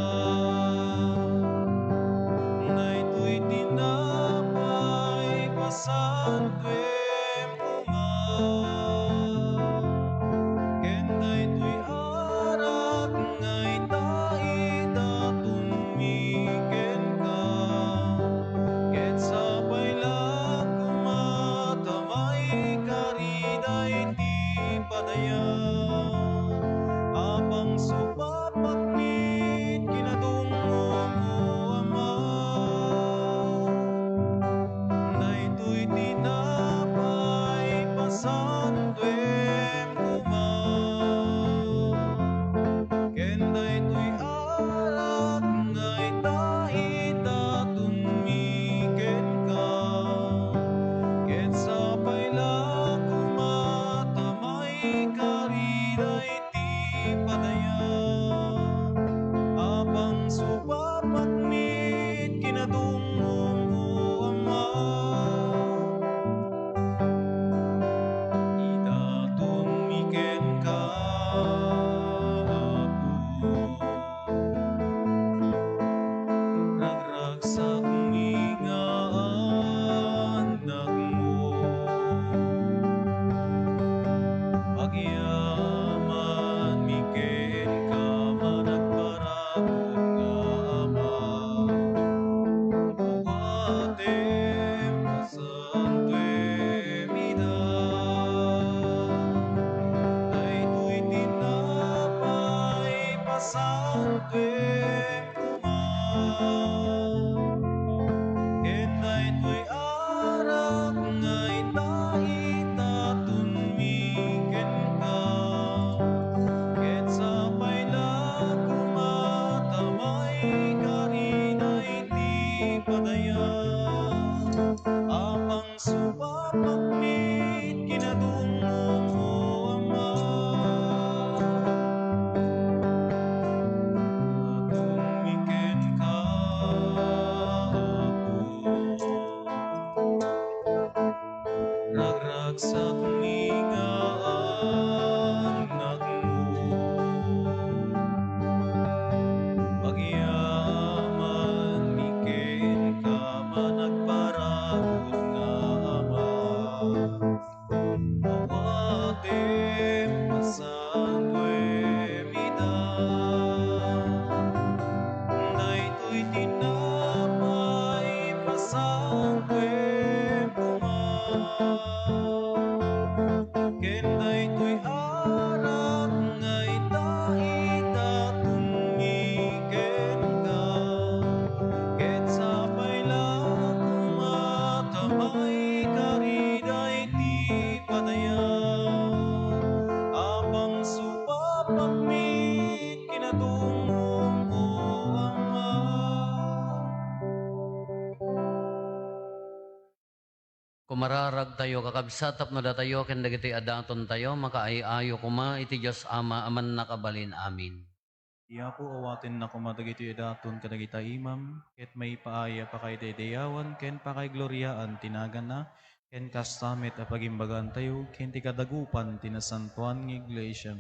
A: daytoy tinapay pasantuem uma, ken daytoy arak nga itaida tumiken ka, ket sabay laku matamay kariday ti padayan, apang supapaknit kinadungo mo Ama. Daytoy tinapay pasantuem uma, ken daytoy arak nga itaida tumiken ka, ket sabay laku matamay kariday ti padayan, apang supapaknit kinadungo mo Ama. Itatumiken ka, Apo, ragragsak mi nga anak mo. Pagyaman miken ka managparabot nga Ama. Awatem pasantuem ida, daytoy tinapay pasantuem uma, ken daytoy arak nga itaida tumiken ka, ket sabay laku matamay kariday ti padayan, apang supapaknit kinadungo mo Ama. Tumiken ka,
B: Kumararag tayo kakabsat tapno da tayo ken dagiti adaton tayo makaayo kuma iti Dios Ama aman nakabalin amin.
A: Iya po awatin na kumadagiti daton kadagita imam, ket may paaya pa kay dedeyawan, ken pa kay gloryaan tinagan na, ken kastamit a pagimbagan tayo, ken ti kadagupan tinasantuan ng iglesia.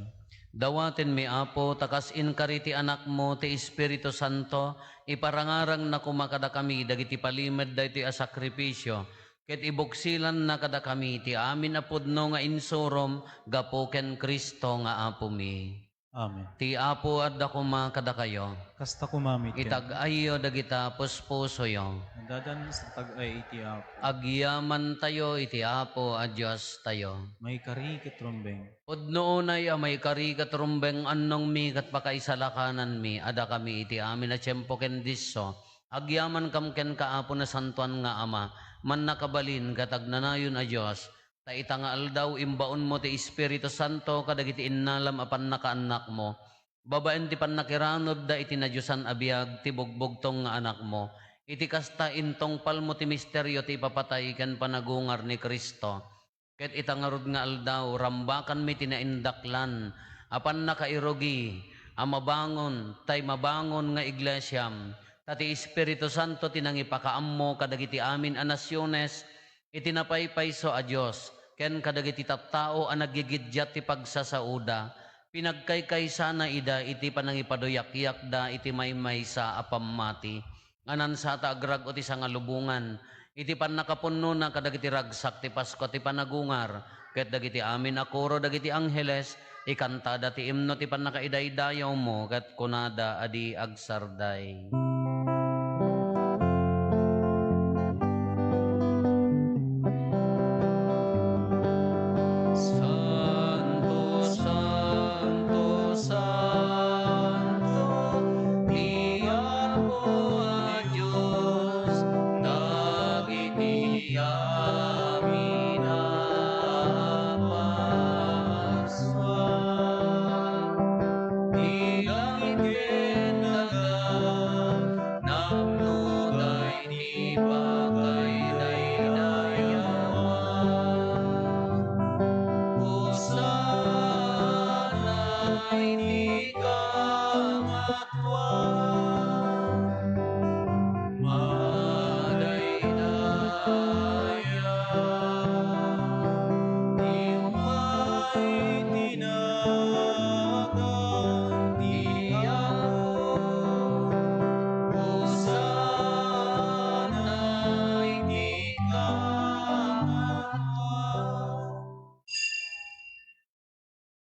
B: Dawaten mi Apo takas inkariti anak mo ti Espiritu Santo iparangarang na kumakada kami dagiti palimed daytoy a sakripisyo ket ibuksilan na kada kami ti amin a pudno nga insurom gapo ken Kristo nga Apo mi.
A: Amen.
B: Ti Apo adda kuma kada kayo.
A: Kasta kumamit ken,
B: Itag-ayo dagita puspuso yo.
A: nadadan sa tag-ay iti apo,
B: Agyaman tayo iti Apo a Dios tayo.
A: may kari ket rumbeng,
B: Pudno unay may karigat rumbeng annong mi kat pakaisalakanan mi ada kami iti amin na tiyempo ken disso. Agyaman kam ken kaapo na santuan nga Ama man nakabalin katag nanayon a Dios. Ta itangaal daw imbaon mo ti Espiritu Santo kadagiti innalam apan nakaanak mo. Babaen ti pannakiranod da iti nadyusan abiyag ti bugbugtong nga anak mo. Iti kasta intong palmo ti misteryo ti papatay ken panagungar ni Kristo. Ket itangarod nga aldaw rambakan mi tinaindaklan apan nakairogi mabangon tay mabangon nga iglesyam tati Espiritu Santo tinangipakaammo kadagiti amin a nasyones itinapaypayso a Dios ken kadagiti tattao a naggigidjat ti pagsasauda pinagkaykay sana ida iti panangipadoyak-yak da iti maymaysa a pammati anan sa agrag o ti sangalubungan iti pannakapunno na kadagiti ragsak ti Pasko ti panagungar ket dagiti amin a koro dagiti angheles ikantada ti imno ti pannakaidaydayaw mo ket kunada adi agsarday. Santo, Santo, Santo, Diabo a Diyos, dagiti amin apaswan. Di langit ken dagat, napnuday ti pagkaydaydayawan. Hosanay di kamatwan, madaydayan, di umay tinagan ti Apo. Hosanay di kamatwan.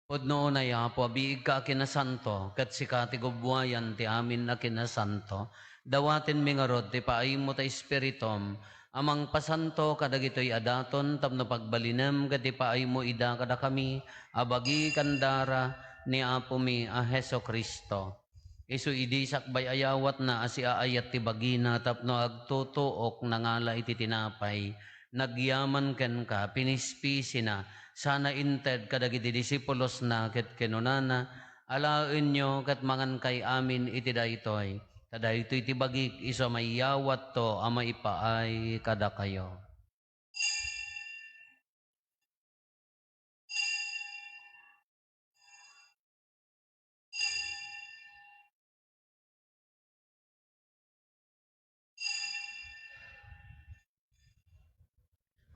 B: Pudno na Apo, biig ka kinasanto, kat sika ti gubwayan ti amin na kinasanto. Dawatin mi nga rod, ti paaymo ta Espiritom, amang pasanto kadagitoy adaton, tapno pagbalinem, kat ti paaymo ida kada kami, abagi kandara ni Apo mi a Heso Kristo. Isu idi sakbay ayawat na asi aayat ti bagina, tapno agtutuok nangala iti tinapay, nagyaman ken ka, pinispisi na, sana inted kadagiti disipulos na ket kenunana alaen nyo ket mangan kay amin iti daytoy kadaytoy ti bagik iso mayawat to ama ipaay kada kayo.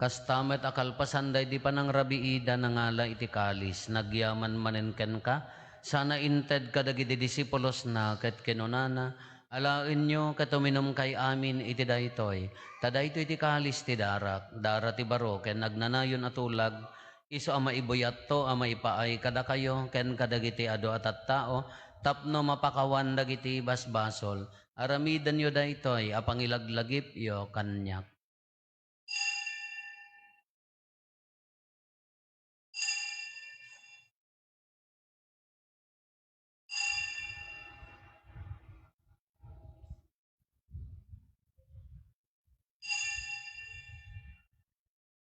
B: Kastamet akalpasanday di panang rabiida nangala iti kalis nagyaman manenken ka sana inted kadagiti disipulos na ket kenunana alaen nyo ket uminom kay amin iti daytoy tadaytoy iti kalis ti darak dara ti baro ken nagnanayon atulag iso ama ibuyat to ama ipaay kada kayo ken kadagiti adu at tao tapno mapakawan dagiti basbasol aramidan yo daytoy apangilaglagip yo kanyak.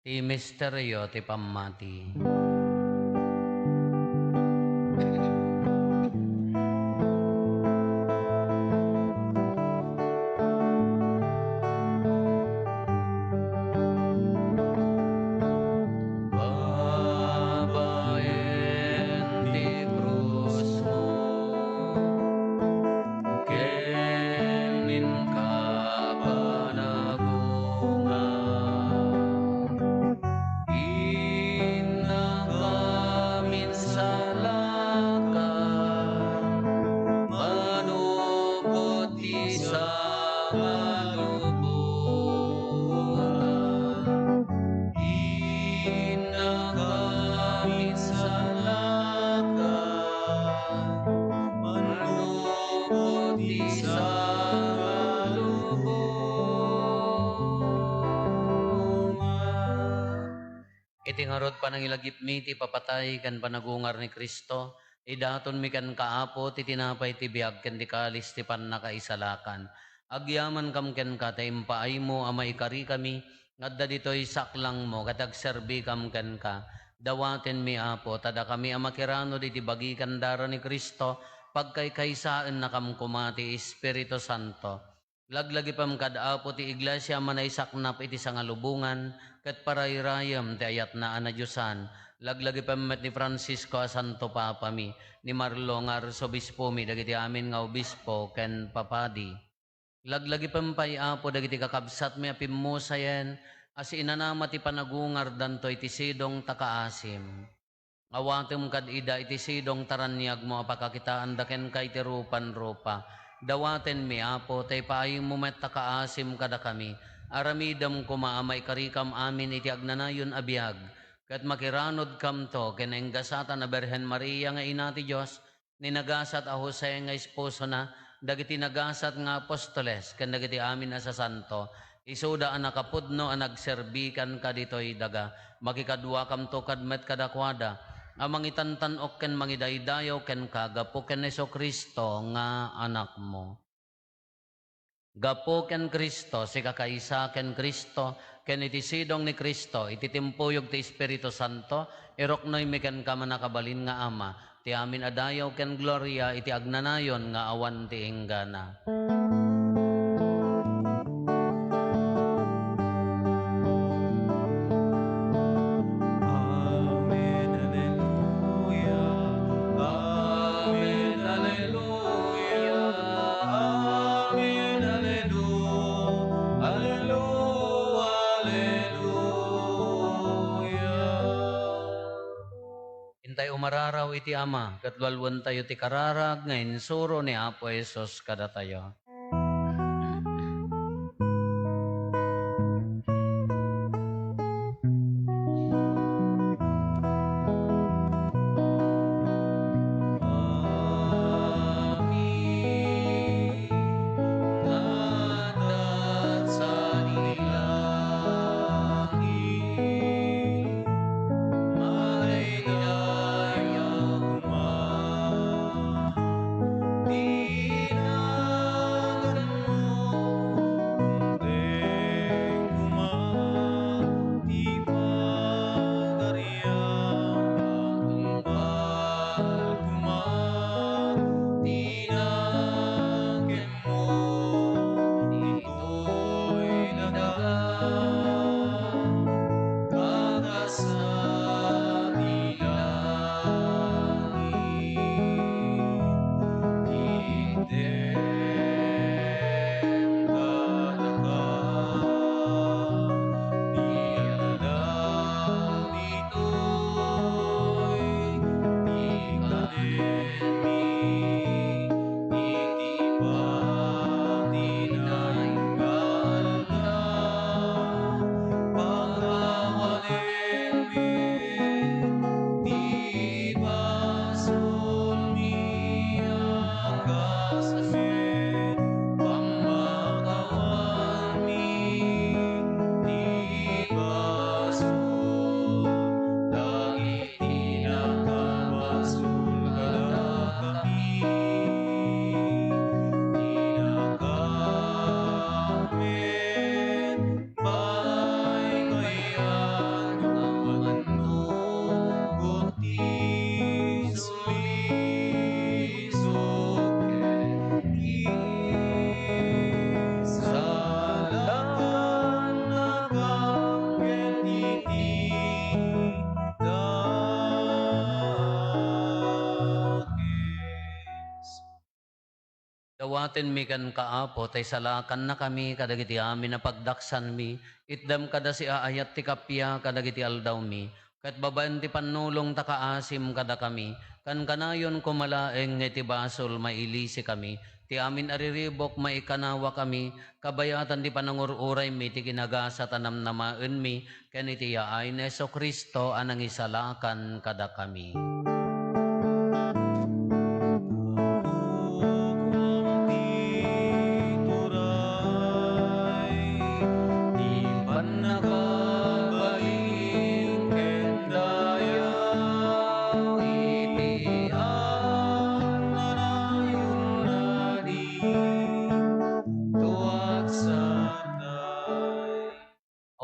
B: Ti misteryo ti pammati. sa kalubungan. Inakamit sa lakad, manlugod di sa kalubungan. Iti ngarod panangilagip mi ti papatay kan panagungar ni Kristo, idaton mi kan kaapo ti tinapay ti biag ken ti kalis ti pannakaisalakan. Agyaman kam ken ka impaay mo amay kari kami, ngadda ditoy saklang mo katagserbi kam ken ka. Dawaten mi apo tada kami amakirano di bagi kandara ni Kristo, pagkaykaysaan na kam kumati Espiritu Santo. Laglagi pam kadapo ti iglesia manay saknap iti sangalubungan, ket parayrayam ti ayat na anadyosan. Laglagi pamet ni Francisco a Santo Papa mi, ni Marlo nga arsobispo mi, dagiti amin nga obispo ken papadi. Laglagi pampay apo dagiti kakabsat mi apimmusayen, as inanama ti panagungar danto iti sidong takaasim. Awatem kad ida iti sidong taranyag mo apakakitaan daken kay ti rupan-rupa. Dawaten mi apo tay paayong mo met takaasim kada kami. Aramidam kumaamay karikam amin iti agnanayon abiyag. Kat makiranod kam to ken enggasatan na Berhen Maria nga ina ti Dios, ni nagasat a Jose nga esposo na, dagiti nagasat nga apostoles ken dagiti amin na sa santo. Isuda ang nakapudno ang nagserbikan ka dito'y daga. Makikadwa kam to kadmet kadakwada. Ang mangitantanok ken mangidaydayaw ken kagapo ken Heso Kristo nga anak mo. Gapo ken Kristo, si kakaisa ken Kristo, ken iti sidong ni Kristo, iti timpuyog ti Espiritu Santo, iroknoy mi ken ka manakabalin nga ama, ti amin adayaw ken gloria, iti agnanayon nga awan ti inggana. Intay umararaw iti ama, katwalwan tayo ti kararag, ngayon suro ni Apo Esos kada tayo. Dawaten mi kan kaapo, tay salakan na kami, kadagiti amin na pagdaksan mi, itdam kada si aayat ti kapya, kadagiti aldaw mi, kat babaen ti panulong takaasim kada kami, kan kanayon kumalaeng iti basol mailisi kami, Ti amin ariribok maikanawa kami, kabayatan di panangururay mi, ti kinagasa tanam namaen mi, ken iti yaay ni Hesus Kristo anang isalakan kada kami.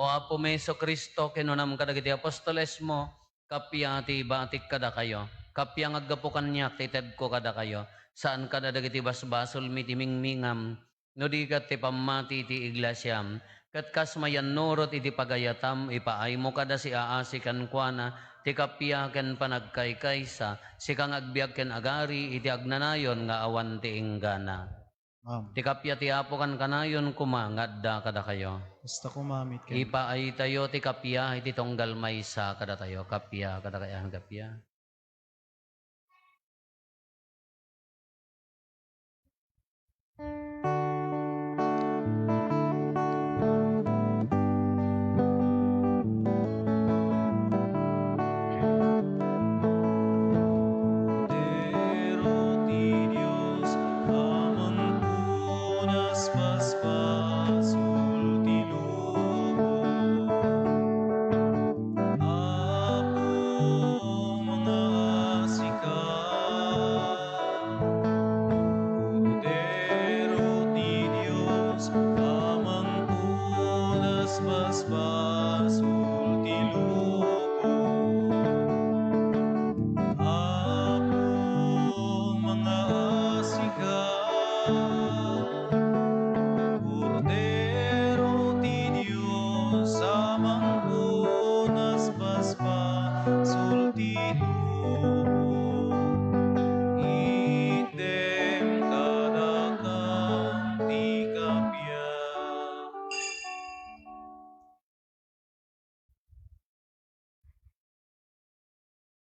B: O Apo Meso Kristo, kinunam kadagiti apostoles mo, kapya ti batik kada kayo, kapya ngaggapukan niya, tited ko kada kayo, saan kada dagiti basbasol mitimingmingam, no di kat ti pamati ti iglesyam, kat kasmayan nurot iti pagayatam, ipaay mo kada si aasikan kuana, ti kapya ken panagkaykaysa, si kang agbiag ken agari, iti agnanayon nga awan ti inggana. Ti kapya ti apo kan kanayon kumangadda kada kayo.
A: Basta kumamit ken.
B: Ipaay tayo ti kapya, iti tonggal maysa kada tayo, kapya, kada kayan kapya.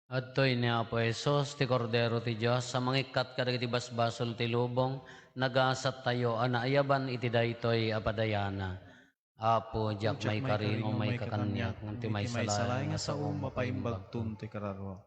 B: Adtoy ni Apo Hesus, ti Kordero ti Diyos, sa mangikat kadagiti basbasol ti lubong, nagasat tayo, anaayaban iti daytoy apadayana. Apo, Diyak may karin o may kakanyak, ti may salay nga sa mapaimbag
A: ti kararwa.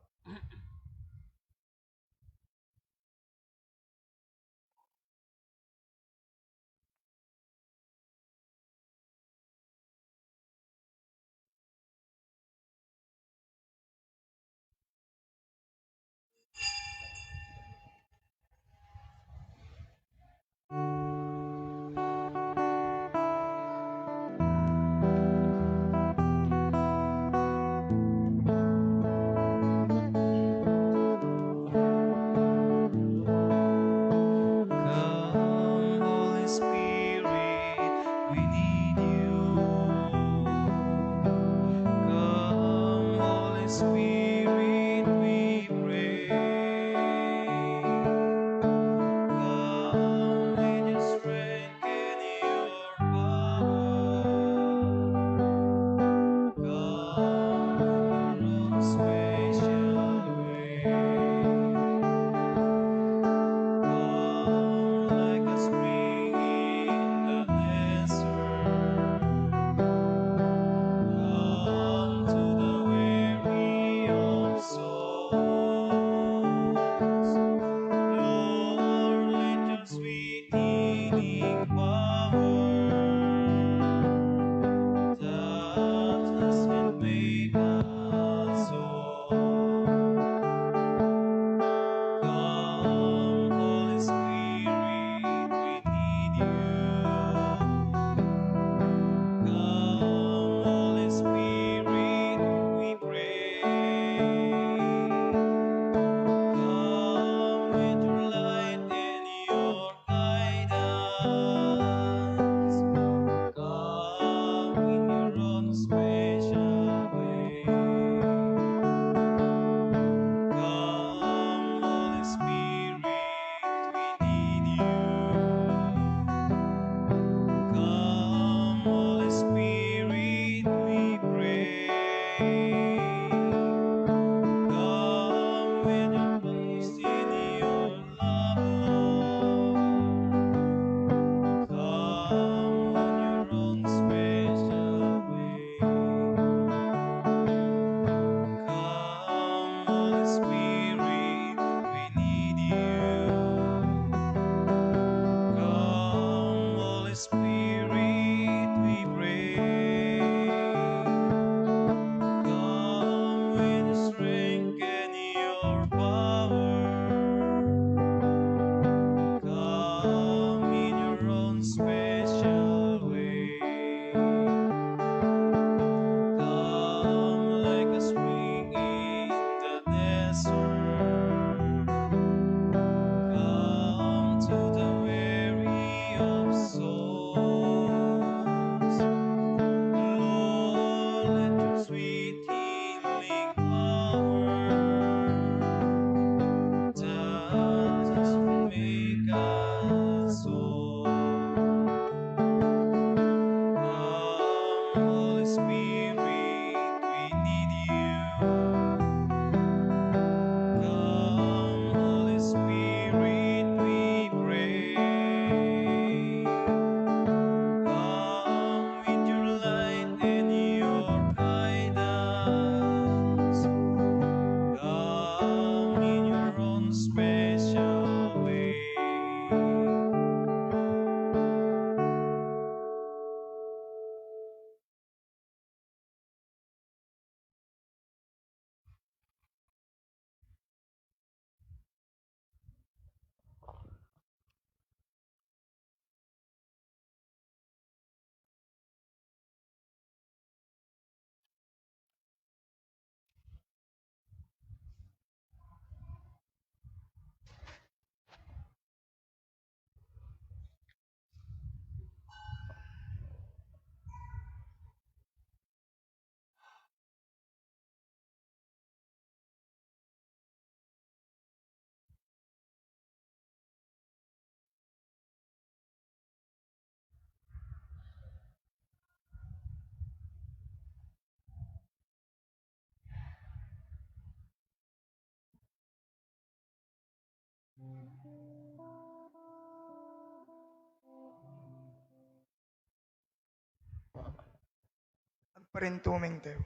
C: Magparintuming tayo.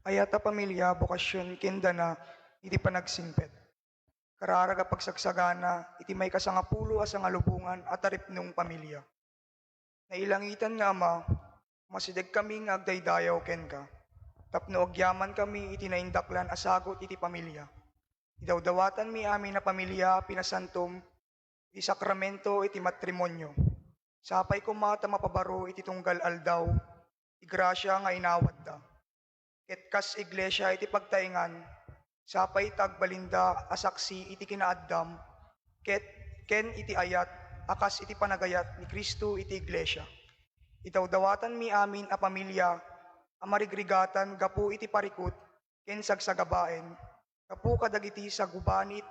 C: Ayata pamilya, bokasyon, kinda na, iti panagsingpet. Kararaga pagsagsagana, iti may kasangapulo asang alubungan at tarip nung pamilya. Nailangitan nga ama, masideg kami nga agdaydayaw ken ka. Tapno agyaman kami iti naindaklan asagot iti pamilya. Idawdawatan mi amin na pamilya, pinasantom, iti sakramento iti matrimonyo. Sapay ko mata mapabaro iti tunggal aldaw, igrasya nga inawat da. Ket kas iglesia iti pagtaingan, sapay tagbalinda asaksi iti kinaaddam, ken iti ayat, akas iti panagayat ni Kristo iti iglesia. Idawdawatan mi amin a pamilya, amarigrigatan gapu iti parikut, ken sagsagabaen, gapu kadagiti sa gubanit,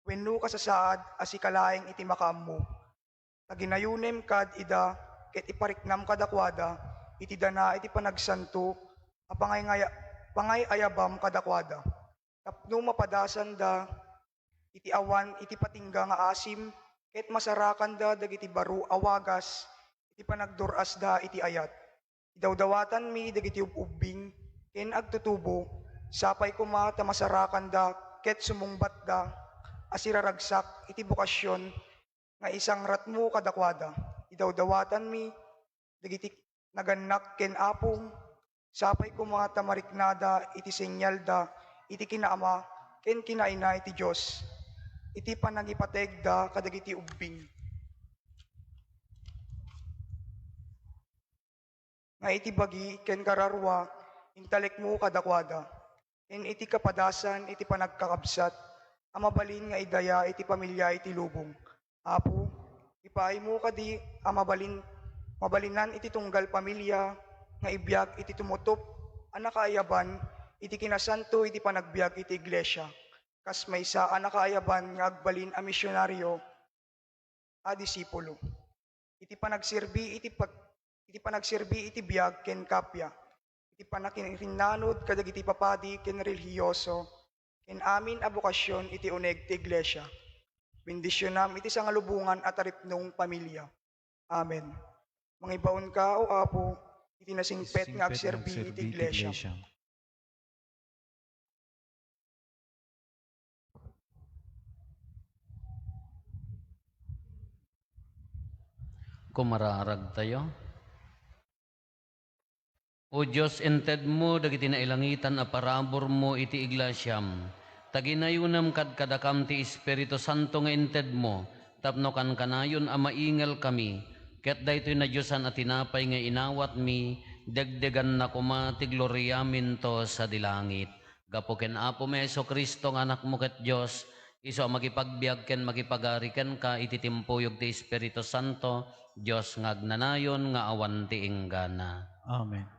C: wenno kasasaad asikalaeng iti makaammo. Taginayunem kad ida, ket ipariknam kadakwada, iti dana iti panagsanto, pangay ayabam kadakwada. Tapno mapadasan da, iti awan, iti patingga nga asim, ket masarakan da dagiti baro awagas, iti panagduras da iti ayat. Idawdawatan mi dagiti ubing, ken agtutubo, sapay kuma ta masarakan da, ket sumungbat da, asiraragsak, iti bokasyon, nga isang ratmo kadakwada. Idawdawatan mi dagiti naganak ken apong, sapay kumata mariknada iti senyal da iti kinaama ken kinaina iti Dios iti panagipateg da kadagiti ubbing nga iti bagi ken kararwa intalek mo kadakwada ken iti kapadasan iti panagkakabsat amabalin nga idaya iti pamilya iti lubong. Apo, ipaay mo kadi mabalinan iti tunggal pamilya nga ibiyag iti tumutop, anakaayaban, iti kinasanto, iti panagbiag iti iglesia. Kas may sa anakaayaban nga agbalin a misyonaryo, a disipulo. Iti panagsirbi, iti biag, ken kapya. Iti panakirinanod, kadag iti papadi, ken relihiyoso, ken amin a bokasyon, iti uneg ti iglesia. Bendisyonam, iti sangalubungan at taripnong pamilya. Amen. Mangibaon ka, o Apo, iti nasingpet nga agserbi iti iglesia.
B: Kumararag tayo. O Diyos, ented mo, dagiti nailangitan a parabor mo iti iglesyam. Taginayunam kad kadakam ti Espiritu Santo nga ented mo, tapno kan kanayon a maingal kami, ket daytoy na Diyosan at tinapay nga inawat mi, degdegan na kuma ti gloriamin to sa dilangit. Gapo ken Apo Meso Kristo nga anak mo ket Dios, iso magipagbiag ken magipagari ken ka iti timpuyog ti Espiritu Santo, Dios nga agnanayon nga awan ti inggana.
A: Amen.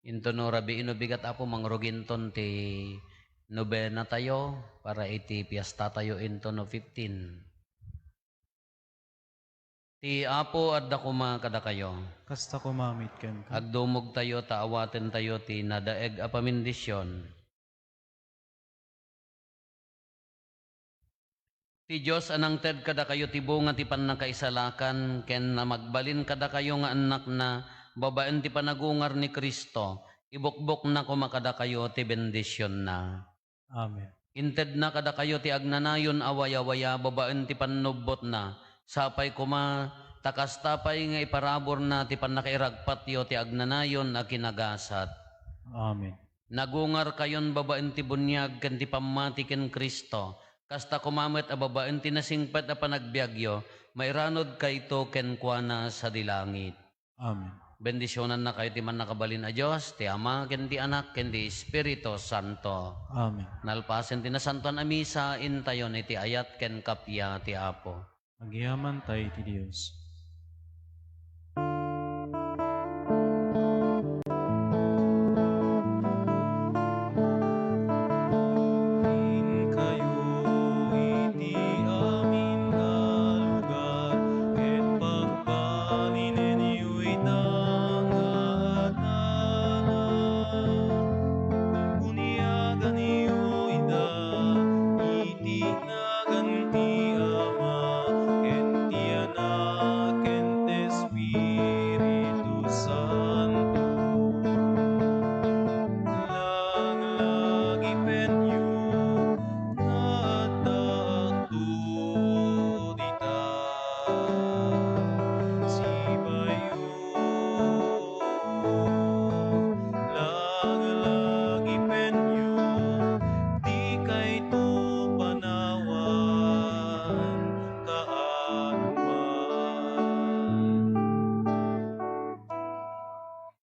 B: Into no rabi bigat Apo mangruginton ti nobena tayo para iti piyesta tayo into no 15. Ti Apo adda kuma kada kayo.
A: Kasta kumamit ken ka.
B: Agdumog tayo, taawaten tayo, ti nadaeg a pamindisyon. Ti Diyos anang ted kada kayo ti bunga ti panakaisalakan, ken na magbalin kada kayo nga anak na babaen ti panagungar ni Kristo, ibukbok na kumakada kayo ti bendisyon na.
A: Amen.
B: Inted na kada kayo ti agnanayon awaya-waya, babaen ti panubot na, sapay kuma takastapay nga iparabor na ti panakairagpat yo ti agnanayon a kinagasat.
A: Amen.
B: Nagungar kayon babaen ti bunyag ken ti pamati ken Kristo. Kasta kumamet a babaen ti nasingpet a panagbiagyo, mairanod kayto ken kuana sa dilangit.
A: Amen.
B: Bendisyonan na kayo ti man nakabalin a Diyos, ti Ama ken ti Anak ken ti Espiritu Santo.
A: Amen.
B: Nalpasen ti nasantuan a misa intayon iti ayat ken kapya ti Apo.
A: Agyaman tayo ti Dios.